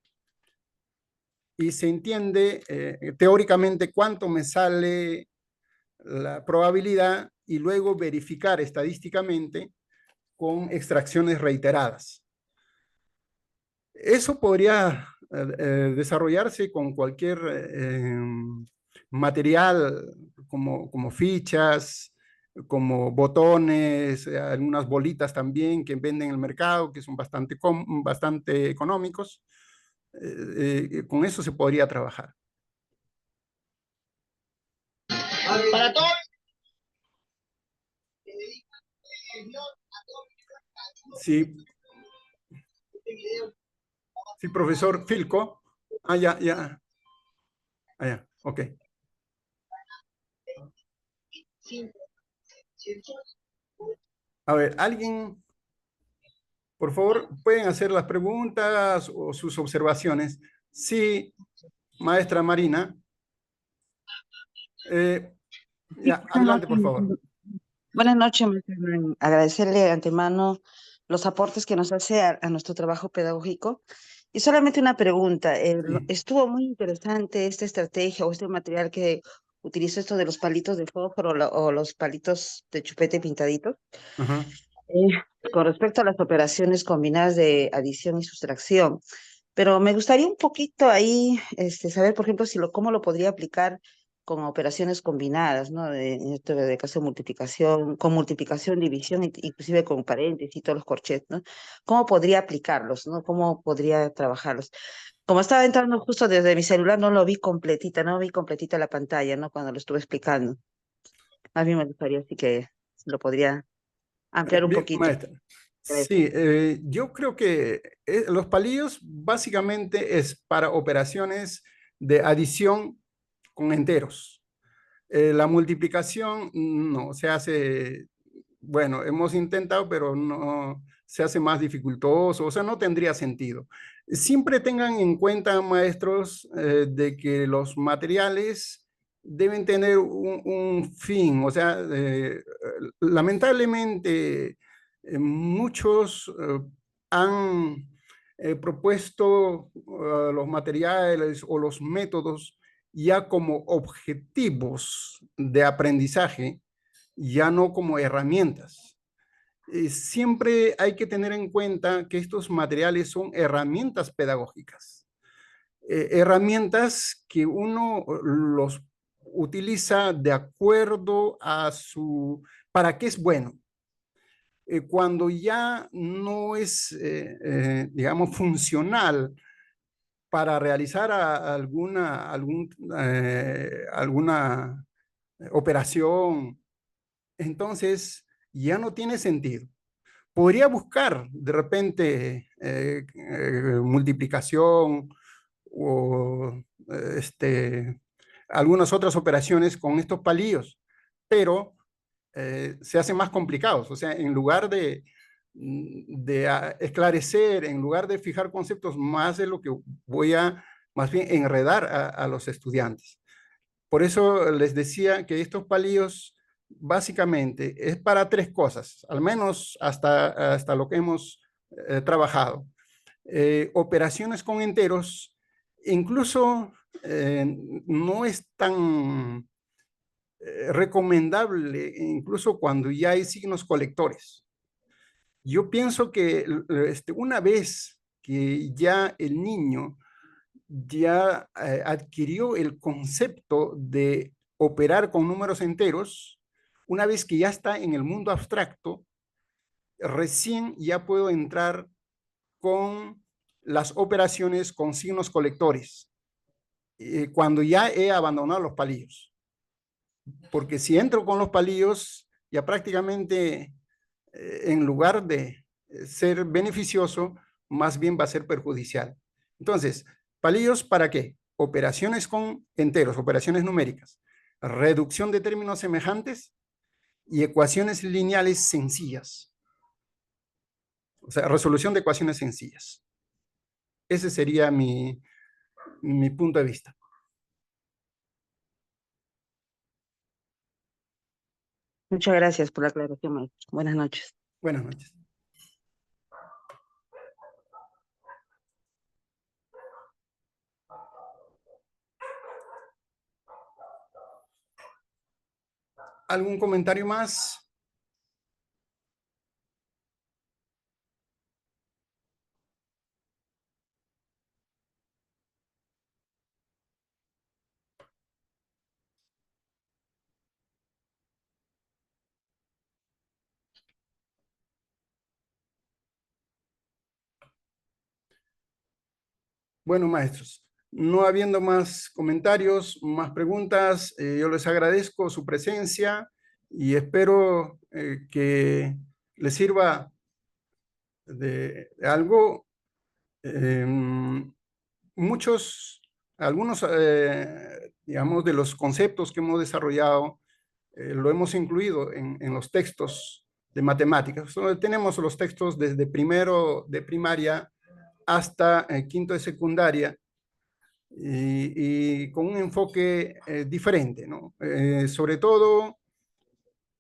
Y se entiende teóricamente cuánto me sale la probabilidad y luego verificar estadísticamente con extracciones reiteradas. Eso podría desarrollarse con cualquier material como fichas, como botones, algunas bolitas también que venden en el mercado, que son bastante económicos. Con eso se podría trabajar. Para todos. Sí, sí, profesor Filco. Ah, ya, ya. Ah, ya. Ok. A ver, alguien, por favor, pueden hacer las preguntas o sus observaciones. Sí, maestra Marina. Sí, Ya, buenas adelante, por favor. noches. Buenas noches, maestra Hernán. Agradecerle de antemano los aportes que nos hace a nuestro trabajo pedagógico. Y solamente una pregunta. Sí. Estuvo muy interesante esta estrategia o este material que utilizó esto de los palitos de fósforo o los palitos de chupete pintaditos. Ajá. Con respecto a las operaciones combinadas de adición y sustracción. Pero me gustaría un poquito ahí saber, por ejemplo, cómo lo podría aplicar con operaciones combinadas, ¿no? En esto de caso de multiplicación, con multiplicación, división, inclusive con paréntesis y todos los corchetes, ¿no? ¿Cómo podría aplicarlos, ¿no? ¿Cómo podría trabajarlos? Como estaba entrando justo desde mi celular, no vi completita la pantalla, ¿no? Cuando lo estuve explicando. A mí me gustaría así que lo podría ampliar un Bien, poquito. maestra. Sí, yo creo que los palillos básicamente es para operaciones de adición con enteros. La multiplicación no se hace, bueno, hemos intentado, pero no se hace más dificultoso, o sea, no tendría sentido. Siempre tengan en cuenta, maestros, de que los materiales deben tener un fin, o sea, lamentablemente muchos han propuesto los materiales o los métodos ya como objetivos de aprendizaje, ya no como herramientas. Siempre hay que tener en cuenta que estos materiales son herramientas pedagógicas, herramientas que uno los utiliza de acuerdo a para qué es bueno. Cuando ya no es, digamos, funcional para realizar alguna operación, entonces ya no tiene sentido. Podría buscar de repente multiplicación o algunas otras operaciones con estos palillos, pero se hacen más complicados. O sea, en lugar de esclarecer, en lugar de fijar conceptos, más de lo que voy a más bien enredar a los estudiantes. Por eso les decía que estos palillos básicamente es para tres cosas, al menos hasta lo que hemos trabajado. Operaciones con enteros, incluso no es tan recomendable, incluso cuando ya hay signos colectores. Yo pienso que una vez que ya el niño ya adquirió el concepto de operar con números enteros, una vez que ya está en el mundo abstracto, recién ya puedo entrar con las operaciones con signos colectores, cuando ya he abandonado los palillos. Porque si entro con los palillos, ya prácticamente en lugar de ser beneficioso, más bien va a ser perjudicial. Entonces, palillos ¿para qué? Operaciones con enteros, operaciones numéricas, reducción de términos semejantes y ecuaciones lineales sencillas. O sea, resolución de ecuaciones sencillas. Ese sería mi punto de vista. Muchas gracias por la aclaración, maestro. Buenas noches. Buenas noches. ¿Algún comentario más? Bueno, maestros, no habiendo más comentarios, más preguntas, yo les agradezco su presencia y espero que les sirva de algo. Eh, algunos digamos, de los conceptos que hemos desarrollado, lo hemos incluido en los textos de matemáticas. Entonces, tenemos los textos desde primero de primaria hasta quinto de secundaria, y con un enfoque diferente, ¿no? Sobre todo,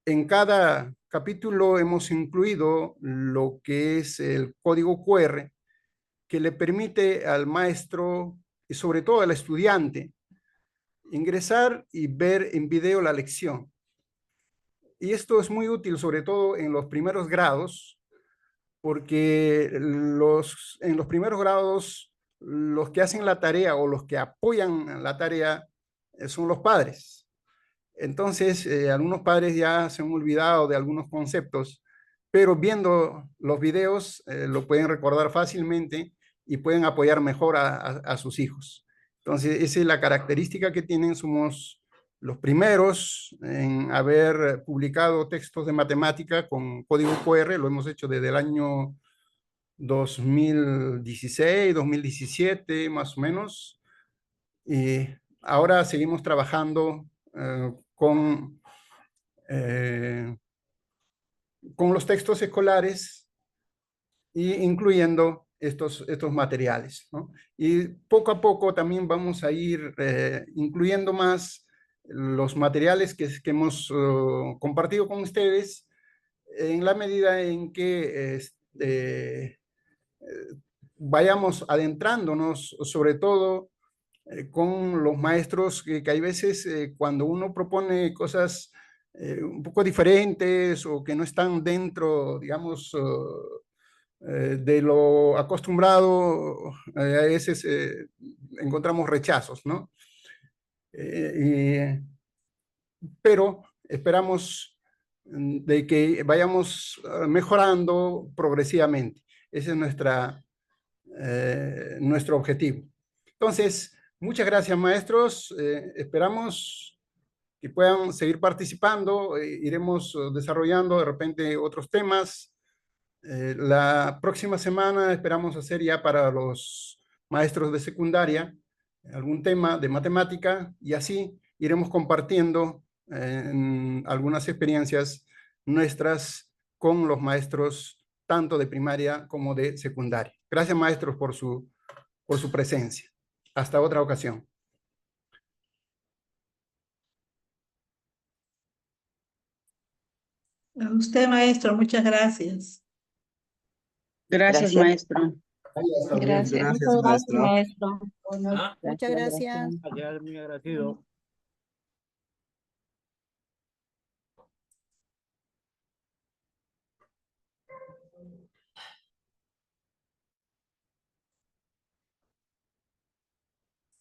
en cada capítulo hemos incluido lo que es el código QR, que le permite al maestro y sobre todo al estudiante ingresar y ver en video la lección. Y esto es muy útil, sobre todo en los primeros grados, porque en los primeros grados los que hacen la tarea o los que apoyan la tarea son los padres. Entonces, algunos padres ya se han olvidado de algunos conceptos, pero viendo los videos lo pueden recordar fácilmente y pueden apoyar mejor a sus hijos. Entonces, esa es la característica que tienen. Somos los primeros en haber publicado textos de matemática con código QR. Lo hemos hecho desde el año 2016, 2017, más o menos. Y ahora seguimos trabajando con los textos escolares e incluyendo estos materiales, ¿no? Y poco a poco también vamos a ir incluyendo más los materiales que hemos compartido con ustedes en la medida en que vayamos adentrándonos, sobre todo con los maestros, que hay veces cuando uno propone cosas un poco diferentes o que no están dentro, digamos, de lo acostumbrado, a veces encontramos rechazos, ¿no? Pero esperamos de que vayamos mejorando progresivamente. Ese es nuestro objetivo. Entonces, muchas gracias, maestros. Esperamos que puedan seguir participando. Iremos desarrollando de repente otros temas. La próxima semana esperamos hacer ya para los maestros de secundaria algún tema de matemática, y así iremos compartiendo algunas experiencias nuestras con los maestros tanto de primaria como de secundaria. Gracias, maestros, por su presencia. Hasta otra ocasión. A usted, maestro, muchas gracias. Gracias, Gracias. maestro. Gracias. Muchas gracias, maestro. Gracias, Muchas gracias. Gracias, muy agradecido.